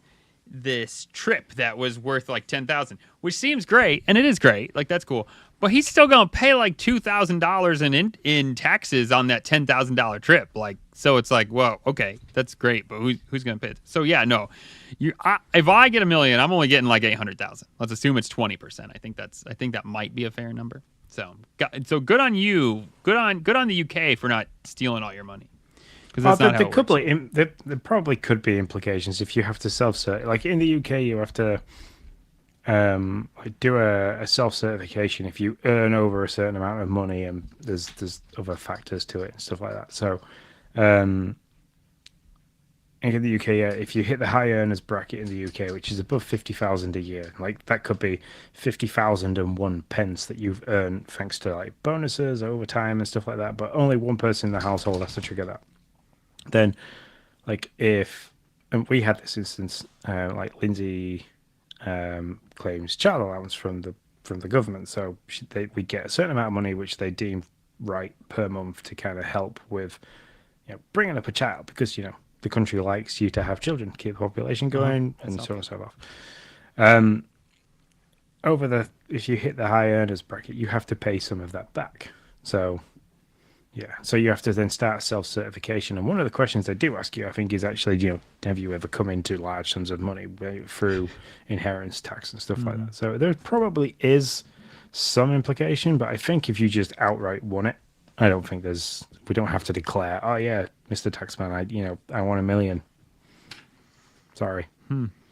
trip that was worth like $10,000, which seems great, and it is great. Like, that's cool. But he's still gonna pay like $2,000 in taxes on that $10,000 trip. Like, so it's like, whoa, okay, that's great, but who's gonna pay it? So yeah, no, if I get $1 million, I'm only getting like 800,000. Let's assume it's 20%. I think that might be a fair number. So good on you. Good on the UK for not stealing all your money. Because that's not how there it could works. there probably could be implications if you have to self-cert. Like in the UK, you have to like do a self-certification if you earn over a certain amount of money, and there's other factors to it and stuff like that. So um, in the UK, yeah, if you hit the high earners bracket in the UK, which is above 50,000 a year, like that could be 50,001 pence that you've earned thanks to like bonuses, overtime, and stuff like that. But only one person in the household has to trigger that. Then, like if and we had this instance, like Lindsay claims child allowance from the government, so we get a certain amount of money which they deem right per month to kind of help with, bringing up a child, because the country likes you to have children, keep the population going, and so on and so forth. If you hit the high earners bracket, you have to pay some of that back. So so you have to then start self-certification. And one of the questions they do ask you, I think, is actually, have you ever come into large sums of money through inheritance tax and stuff like that? So there probably is some implication, but I think if you just outright won it, I don't think we don't have to declare, oh yeah, Mr. Taxman, I want $1 million. Sorry.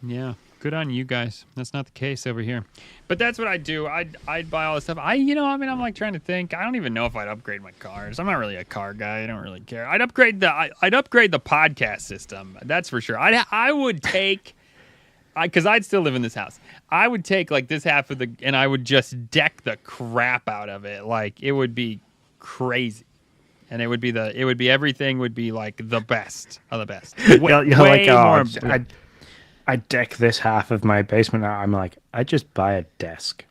Yeah, good on you guys. That's not the case over here. But that's what I'd do. I'd buy all this stuff. I'm like trying to think. I don't even know if I'd upgrade my cars. I'm not really a car guy. I don't really care. I'd upgrade the podcast system. That's for sure. I would take, because I'd still live in this house. I would take like this half of and I would just deck the crap out of it. Like it would be crazy. And everything would be like the best of the best. Way more. I deck this half of my basement out. I'm like, I just buy a desk.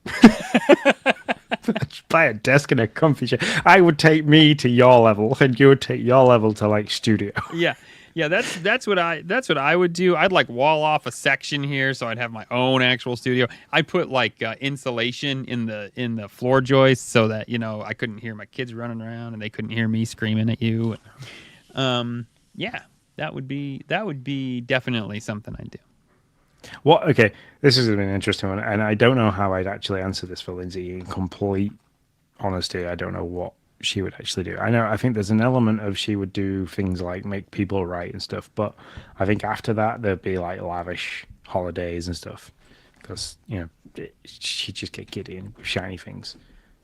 Just buy a desk and a comfy chair. I would take me to your level, and you would take your level to like studio. Yeah. That's what I would do. I'd like wall off a section here, so I'd have my own actual studio. I put like insulation in the floor joists so that I couldn't hear my kids running around and they couldn't hear me screaming at you. Yeah, that would be definitely something I'd do. Okay, this is an interesting one, and I don't know how I'd actually answer this for Lindsay. In complete honesty, I don't know what she would actually do. I think there's an element of she would do things like make people write and stuff, but I think after that there'd be like lavish holidays and stuff, because she'd just get giddy and shiny things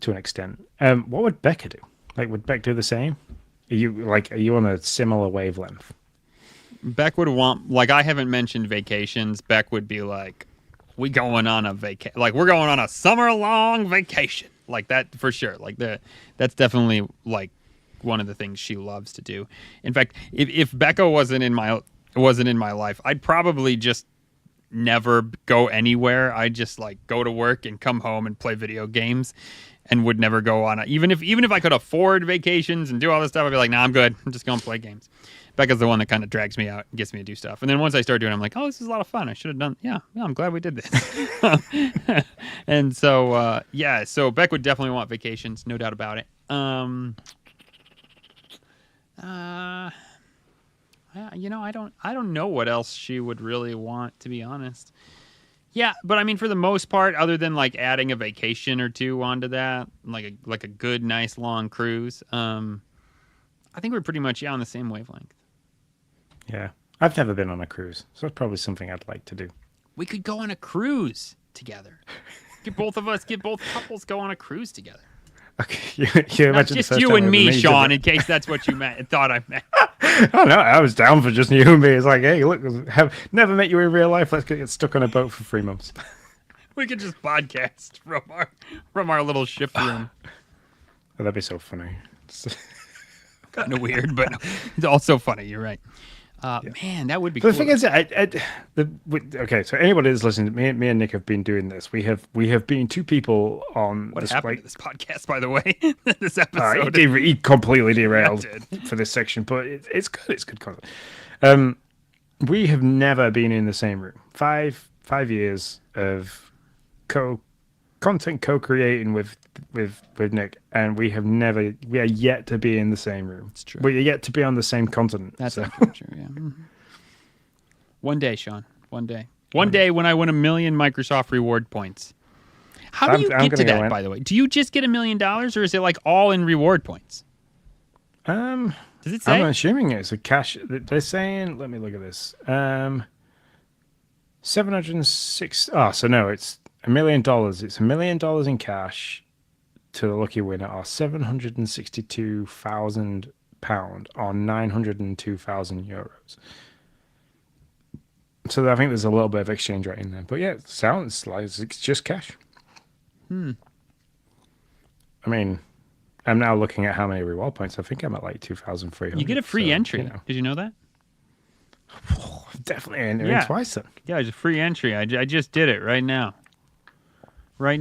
to an extent. What would Becca do? Like, would Beck do the same? Are you on a similar wavelength? Beck would want, like, I haven't mentioned vacations. Beck would be like, we're going on a summer-long vacation. Like that for sure. Like that's definitely like one of the things she loves to do. In fact, if Becca wasn't in my life, I'd probably just never go anywhere. I'd just like go to work and come home and play video games, and would never go on even if I could afford vacations and do all this stuff, I'd be like, nah, I'm good. I'm just going to play games. Becca's the one that kind of drags me out and gets me to do stuff. And then once I start doing it, I'm like, oh, this is a lot of fun. I should have done. Yeah, I'm glad we did this. And so, so Beck would definitely want vacations, no doubt about it. I don't know what else she would really want, to be honest. Yeah, but I mean, for the most part, other than like adding a vacation or two onto that, like a good, nice long cruise, I think we're pretty much on the same wavelength. Yeah, I've never been on a cruise, so it's probably something I'd like to do. We could go on a cruise together. Get both couples go on a cruise together. Okay, you imagine just you and me, Sean, in case that's what you thought I meant. Oh no, I was down for just you and me. It's like, hey, look, never met you in real life. Let's get stuck on a boat for 3 months. We could just podcast from our little ship room. Oh, that'd be so funny. Kind of weird, but it's also funny. You're right. Man, that would be cool. The thing is, okay, so anybody that's listening, me and Nick have been doing this. We have been two people on what happened to this podcast, by the way. This episode, he completely derailed for this section, but it's good. It's good content. We have never been in the same room. 5 years of content co-creating with Nick, and we are yet to be in the same room. It's true. We're yet to be on the same continent. That's true. Yeah. Mm-hmm. One day, Sean. One day when I win 1 million Microsoft reward points. How do you get to that, by the way? Do you just get $1 million, or is it like all in reward points? Does it I'm say? assuming it's a cash. They're saying. Let me look at this. 706. Oh, so no, it's $1 million. It's $1 million in cash to the lucky winner, or £762,000 or 902,000 euros. So I think there's a little bit of exchange rate in there, but yeah, it sounds like it's just cash. I mean, I'm now looking at how many reward points. I think I'm at like 2,300. You get a free so, entry. You know. Did you know that? Definitely entering twice then. Yeah, it's a free entry. I just did it right now. Right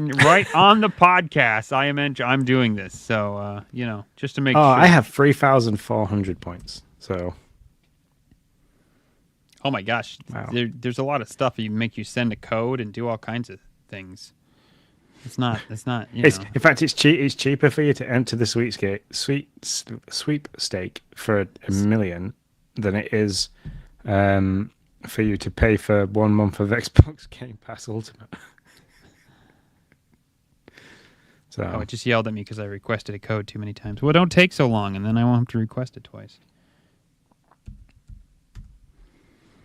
on the podcast. I'm doing this. So, just to make sure. I have 3,400 points. So. Oh my gosh. Wow. There's a lot of stuff you send a code and do all kinds of things. It's not, In fact, it's cheap. It's cheaper for you to enter the sweepstake for $1 million than it is for you to pay for 1 month of Xbox Game Pass Ultimate. So. Oh, it just yelled at me because I requested a code too many times. Well, don't take so long, and then I won't have to request it twice.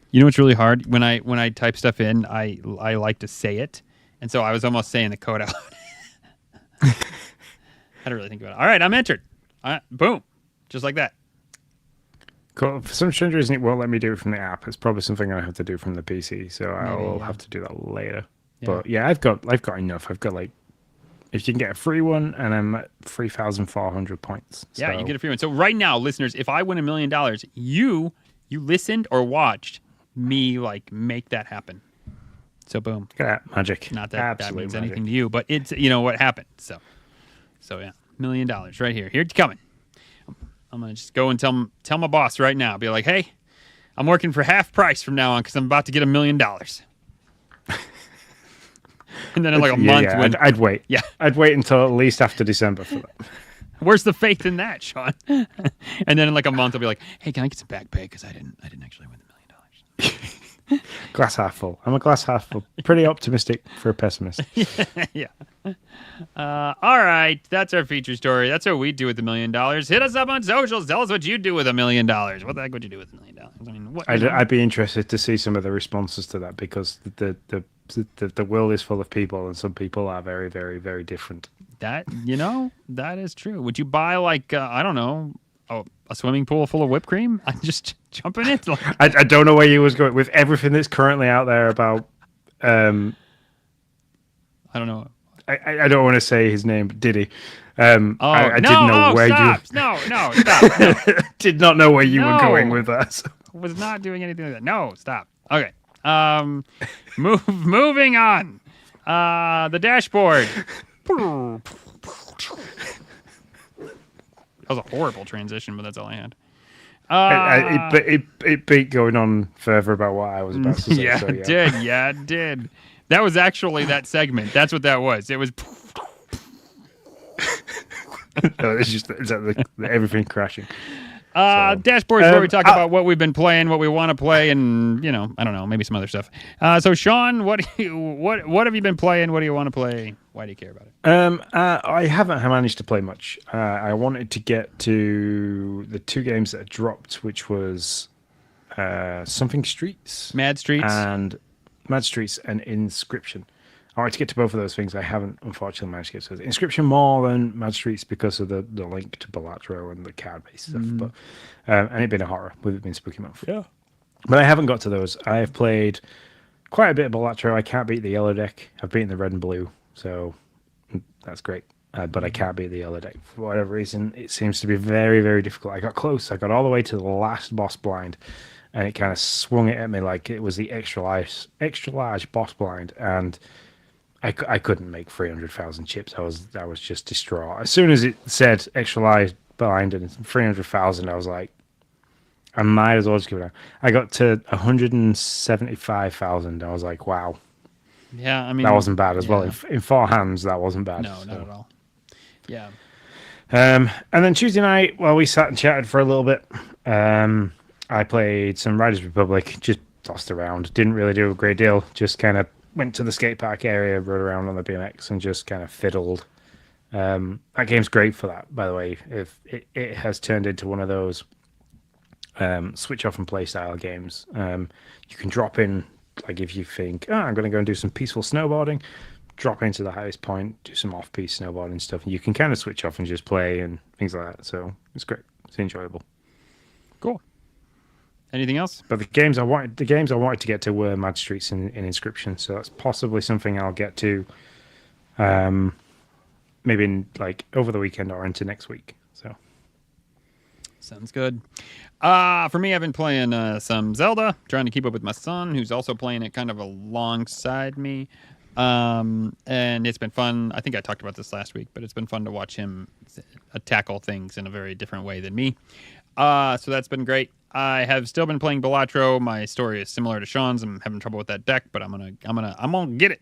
You know what's really hard? When I type stuff in, I like to say it, and so I was almost saying the code out. I had to really think about it. All right, I'm entered. Boom, just like that. Cool. For some strange reason, it won't let me do it from the app. It's probably something I have to do from the PC, so I will have to do that later. Yeah. But yeah, I've got enough. I've got like, if you can get a free one, and I'm at 3,400 points. Yeah, you get a free one. So right now, listeners, if I win $1 million, you listened or watched me like make that happen. So boom. Look at that magic. Not that that means anything to you, but it's what happened. So yeah, $1 million right here. Here it's coming. I'm gonna just go and tell my boss right now. Be like, hey, I'm working for half price from now on because I'm about to get $1 million. And then in like a month, I'd wait. Yeah, I'd wait until at least after December for that. Where's the faith in that, Sean? And then in like a month, I'll be like, hey, can I get some back pay because I didn't actually win $1 million. Glass half full. I'm a glass half full. Pretty optimistic for a pessimist. Yeah. All right. That's our feature story. That's what we do with $1 million. Hit us up on socials. Tell us what you do with $1 million. What the heck would you do with $1 million? I mean, what? I'd be interested to see some of the responses to that because the world is full of people and some people are very, very, very different. That is true. Would you buy like, I don't know, a swimming pool full of whipped cream? I'd just jump in it. Like... I don't know where you was going with everything that's currently out there about. I don't know. I don't want to say his name, but Diddy. I didn't know where stop. you. No, stop. No. Did not know where you were going with that. So. Was not doing anything like that. No, stop. Okay. Moving on. The dashboard. That was a horrible transition, but that's all I had. It beat going on further about what I was about to say. Yeah, so, it did. Yeah, it did. That was actually that segment. That's what that was. It was. No, it's just everything crashing. Dashboard is where we talk about what we've been playing, what we want to play, and I don't know, maybe some other stuff. So Sean, what have you been playing? What do you want to play? Why do you care about it? I haven't managed to play much. I wanted to get to the 2 games that dropped, which was Something Streets, Mad Streets, and Inscription. I wanted to get to both of those things. I haven't, unfortunately, managed to get to Inscription more than Mad Streets because of the link to Balatro and the card-based stuff. But and it being a horror with it being Spooky Month. Yeah. But I haven't got to those. I have played quite a bit of Balatro. I can't beat the yellow deck. I've beaten the red and blue, so that's great. But I can't beat the yellow deck. For whatever reason, it seems to be very, very difficult. I got close. I got all the way to the last boss blind, and it kind of swung it at me like it was the extra large boss blind, and I couldn't make 300,000 chips. I was just distraught. As soon as it said extra large blind and 300,000, I was like, I might as well just give it out. I got to 175,000. I was like, wow. Yeah, I mean that wasn't bad as well. In 4 hands, that wasn't bad. No, not at all. Yeah. And then Tuesday night, we sat and chatted for a little bit. I played some Riders Republic, just tossed around. Didn't really do a great deal. Just kind of went to the skate park area, rode around on the BMX, and just kind of fiddled. That game's great for that, by the way. If it has turned into one of those switch off and play style games. You can drop in, like if you think, I'm going to go and do some peaceful snowboarding, drop into the highest point, do some off-piste snowboarding stuff, and you can kind of switch off and just play and things like that. So it's great. It's enjoyable. Cool. Anything else? But the games I wanted to get to were Mad Streets and Inscription, so that's possibly something I'll get to, maybe in, like over the weekend or into next week. So sounds good. For me, I've been playing some Zelda, trying to keep up with my son, who's also playing it kind of alongside me. And it's been fun. I think I talked about this last week, but it's been fun to watch him tackle things in a very different way than me. So that's been great. I have still been playing Balatro. My story is similar to Sean's. I'm having trouble with that deck, but I'm gonna get it.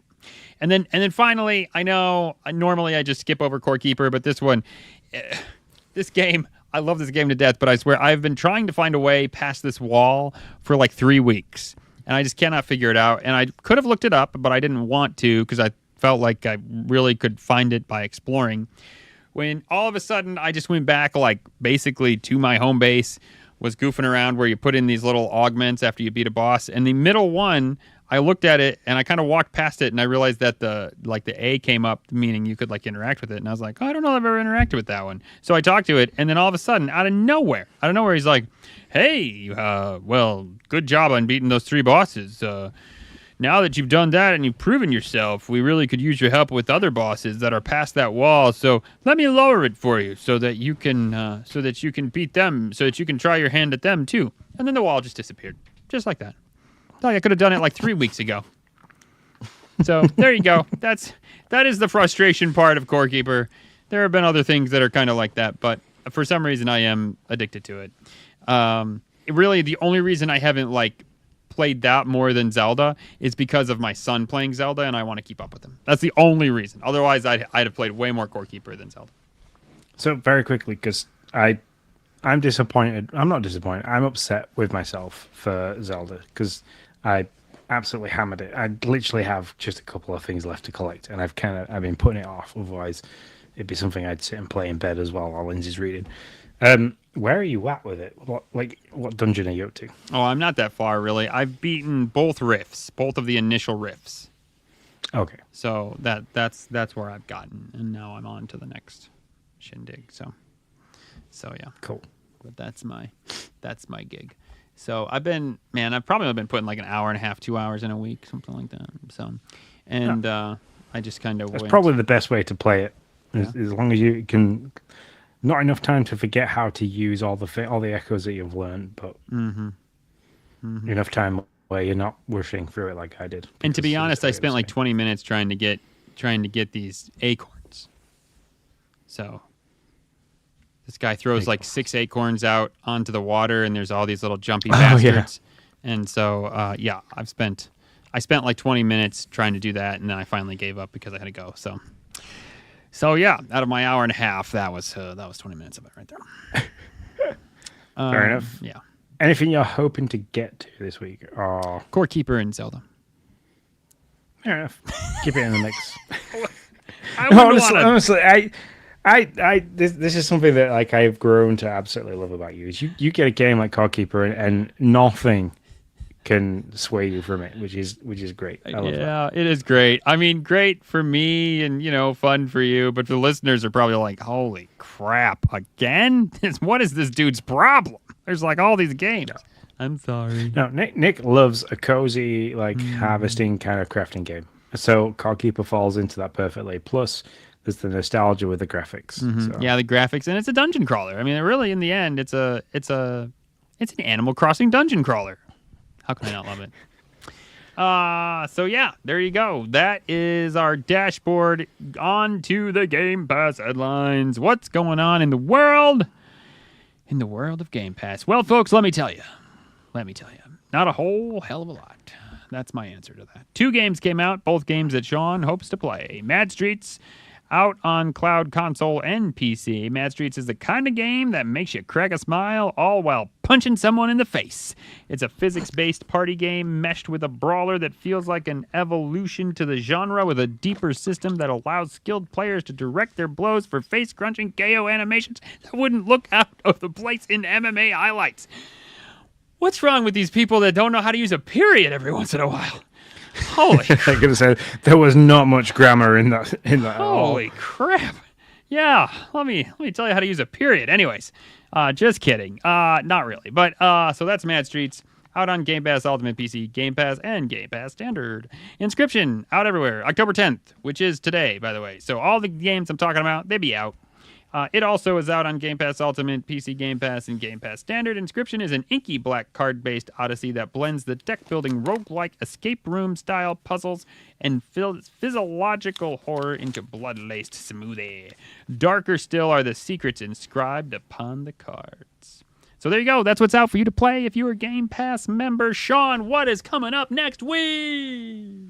And then finally, I know normally I just skip over Core Keeper, but this one, this game, I love this game to death. But I swear I've been trying to find a way past this wall for like 3 weeks, and I just cannot figure it out. And I could have looked it up, but I didn't want to because I felt like I really could find it by exploring. When all of a sudden I just went back like basically to my home base, was goofing around where you put in these little augments after you beat a boss. And the middle one, I looked at it and I kind of walked past it and I realized that the A came up, meaning you could like interact with it. And I was like, I don't know if I've ever interacted with that one. So I talked to it, and then all of a sudden, out of nowhere, he's like, hey, well, good job on beating those 3 bosses. Now that you've done that and you've proven yourself, we really could use your help with other bosses that are past that wall. So let me lower it for you so that you can beat them, so that you can try your hand at them too. And then the wall just disappeared, just like that. Like I could have done it like 3 weeks ago. So there you go. That is the frustration part of Core Keeper. There have been other things that are kind of like that, but for some reason I am addicted to it. Really, the only reason I haven't like played that more than Zelda is because of my son playing Zelda, and I want to keep up with him. That's the only reason. Otherwise, I'd have played way more Core Keeper than Zelda. So very quickly, because I'm disappointed. I'm not disappointed. I'm upset with myself for Zelda because I absolutely hammered it. I literally have just a couple of things left to collect, and I've been putting it off. Otherwise, it'd be something I'd sit and play in bed as well while Lindsay's reading. Where are you at with it? What dungeon are you up to? Oh, I'm not that far, really. I've beaten both of the initial rifts. Okay. So that's where I've gotten, and now I'm on to the next shindig. So yeah. Cool. But that's my gig. So I've probably been putting like an hour and a half, 2 hours in a week, something like that. So, and I just kind of that's probably the best way to play it, as long as you can. Not enough time to forget how to use all the echoes that you've learned, but enough time where you're not rushing through it like I did. And to be honest, I spent like 20 minutes trying to get these acorns. So this guy throws like 6 acorns out onto the water, and there's all these little jumpy bastards. Yeah. And so I spent like 20 minutes trying to do that, and then I finally gave up because I had to go. So yeah, out of my hour and a half, that was 20 minutes of it right there. Fair enough. Yeah. Anything you're hoping to get to this week? Core Keeper and Zelda. Fair enough. Keep it in the mix. Honestly, this is something that like I've grown to absolutely love about you. Is you get a game like Core Keeper and nothing can sway you from it, which is great. I love that. It is great. I mean, great for me and fun for you, but the listeners are probably like, holy crap, again? What is this dude's problem? There's like all these games. No. I'm sorry. No, Nick loves a cozy harvesting kind of crafting game. So Core Keeper falls into that perfectly. Plus there's the nostalgia with the graphics. Mm-hmm. So. Yeah, the graphics, and it's a dungeon crawler. I mean, really in the end it's an Animal Crossing dungeon crawler. How can I not love it? So yeah, there you go. That is our dashboard. On to the Game Pass headlines. What's going on in the world? In the world of Game Pass. Well, folks, let me tell you. Not a whole hell of a lot. That's my answer to that. 2 games came out, both games that Sean hopes to play. Mad Streets, out on cloud console and PC. Mad Streets is the kind of game that makes you crack a smile all while punching someone in the face. It's a physics-based party game meshed with a brawler that feels like an evolution to the genre with a deeper system that allows skilled players to direct their blows for face-crunching KO animations that wouldn't look out of the place in MMA highlights. What's wrong with these people that don't know how to use a period every once in a while? Holy, I'm gonna say there was not much grammar in that. At all. holy crap! Yeah, let me tell you how to use a period. Anyways, just kidding. Not really. But so that's Mad Streets out on Game Pass Ultimate PC, Game Pass, and Game Pass Standard. Inscription out everywhere. October 10th, which is today, by the way. So all the games I'm talking about, they be out. It also is out on Game Pass Ultimate, PC Game Pass, and Game Pass Standard. Inscription is an inky black card-based odyssey that blends the deck-building roguelike escape room-style puzzles and physiological horror into blood-laced smoothie. Darker still are the secrets inscribed upon the cards. So there you go. That's what's out for you to play if you're a Game Pass member. Sean, what is coming up next week?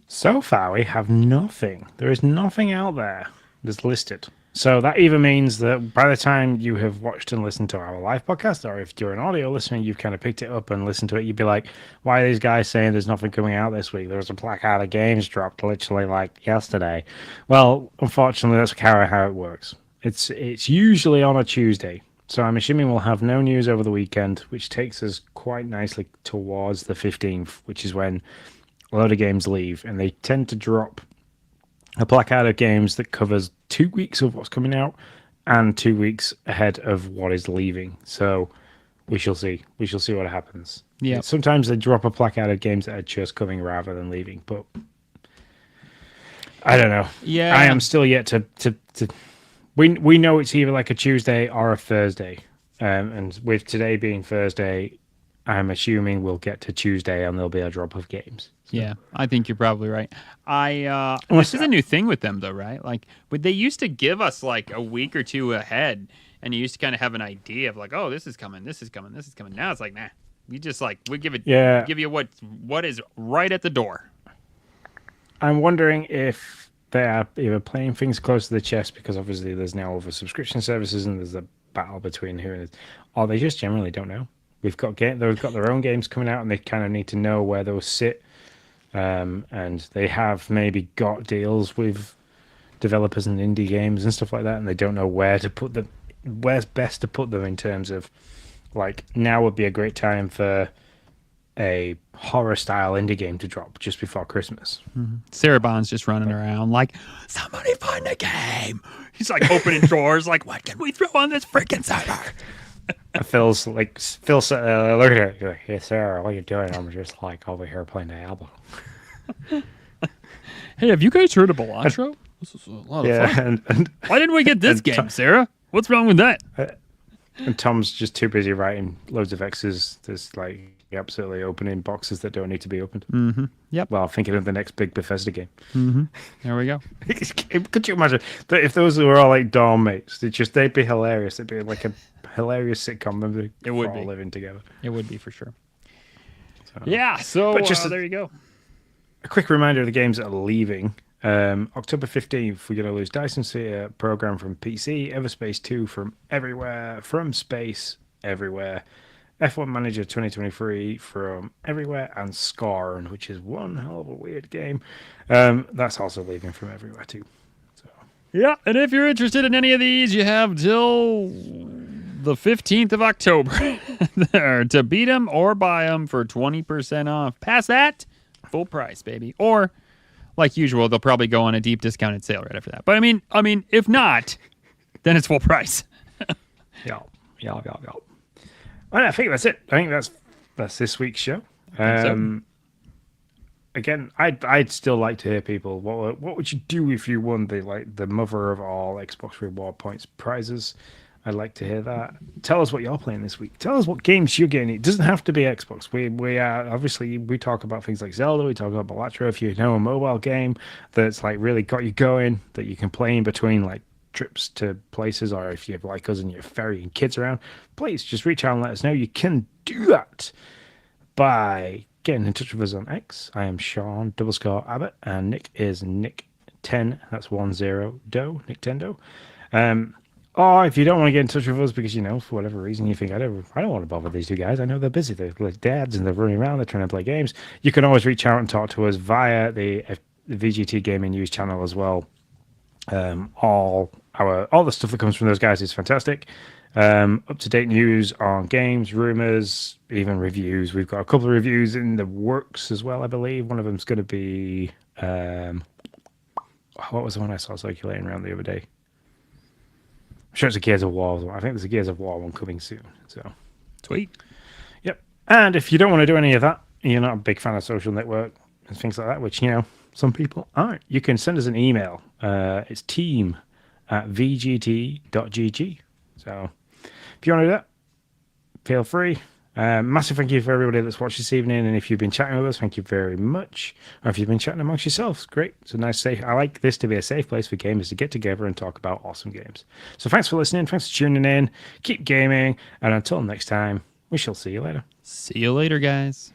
So far, we have nothing. There is nothing out there that's listed. So that either means that by the time you have watched and listened to our live podcast, or if you're an audio listener, you've kind of picked it up and listened to it, you'd be like, why are these guys saying there's nothing coming out this week? There was a placard of games dropped literally like yesterday. Well, unfortunately, that's how it works. It's usually on a Tuesday. So I'm assuming we'll have no news over the weekend, which takes us quite nicely towards the 15th, which is when a load of games leave, and they tend to drop a placard of games that covers 2 weeks of what's coming out and 2 weeks ahead of what is leaving. So we shall see. We shall see what happens. Yeah. Sometimes they drop a placard of games that are just coming rather than leaving, but I don't know. Yeah. I am still yet to we know it's either like a Tuesday or a Thursday. And with today being Thursday, I'm assuming we'll get to Tuesday and there'll be a drop of games. So. Yeah, I think you're probably right. This is a new thing with them, though, right? Like, they used to give us like a week or two ahead, and you used to kind of have an idea of like, oh, this is coming, this is coming, this is coming. Now it's like, nah, we just like we give you what is right at the door. I'm wondering if they are either playing things close to the chest because obviously there's now over subscription services and there's a battle between who and or they just generally don't know. They've got their own games coming out, and they kind of need to know where those sit. And they have maybe got deals with developers and indie games and stuff like that, and they don't know where to put them. Where's best to put them in terms of, like, now would be a great time for a horror-style indie game to drop just before Christmas. Mm-hmm. Sarah Bond's just running around like, somebody find a game. He's like opening drawers, like, what can we throw on this freaking server? Phil look at her. You're like, hey Sarah, what are you doing? I'm just like over here playing Diablo. Hey, have you guys heard of Balatro? This is a lot of fun. And why didn't we get this game, Sarah? What's wrong with that? And Tom's just too busy writing loads of X's. There's like absolutely opening boxes that don't need to be opened. Mm-hmm. Yep. Well, thinking of the next big Bethesda game. Mm-hmm. There we go. Could you imagine that if those were all like dorm mates? They'd be hilarious. It'd be like a hilarious sitcom. It would all be living together. It would be for sure. Yeah. So but just there you go. A quick reminder of the games that are leaving. October 15th, we're going to lose Dyson Sphere program from PC, Everspace 2 from everywhere, From Space everywhere, F1 Manager 2023 from everywhere, and Scorn, which is one hell of a weird game. That's also leaving from everywhere too. So. Yeah, and if you're interested in any of these, you have till the 15th of October there to beat them or buy them for 20% off. Past that, full price, baby. Or, like usual, they'll probably go on a deep discounted sale right after that. But I mean, if not, then it's full price. Yeah. Well, I think that's it. I think that's this week's show. Again, I'd still like to hear people. What would you do if you won the mother of all Xbox Reward Points prizes? I'd like to hear that. Tell us what you're playing this week. Tell us what games you're getting. It doesn't have to be Xbox. We are obviously we talk about things like Zelda. We talk about Balatro. If you know a mobile game that's like really got you going, that you can play in between like trips to places, or if you have like us and you're ferrying kids around, please just reach out and let us know. You can do that by getting in touch with us on X. I am Sean _Abbott, and Nick is Nick10. That's 10 Do Nick Tendo. Or if you don't want to get in touch with us because, for whatever reason you think, I don't want to bother these two guys. I know they're busy. They're like dads and they're running around. They're trying to play games. You can always reach out and talk to us via the VGT Gaming News channel as well. All the stuff that comes from those guys is fantastic. Up-to-date news on games, rumors, even reviews. We've got a couple of reviews in the works as well, I believe. One of them's going to be what was the one I saw circulating around the other day? I'm sure it's a Gears of War one. I think there's a Gears of War one coming soon. So Sweet. yep. And if you don't want to do any of that, you're not a big fan of social network and things like that, which, some people aren't, you can send us an email. It's team@vgt.gg. So if you want to do that, feel free. Massive thank you for everybody that's watched this evening, and if you've been chatting with us, thank you very much. Or if you've been chatting amongst yourselves, great. It's a nice safe. I like this to be a safe place for gamers to get together and talk about awesome games. So thanks for listening, thanks for tuning in, keep gaming, and until next time, we shall see you later. See you later, guys.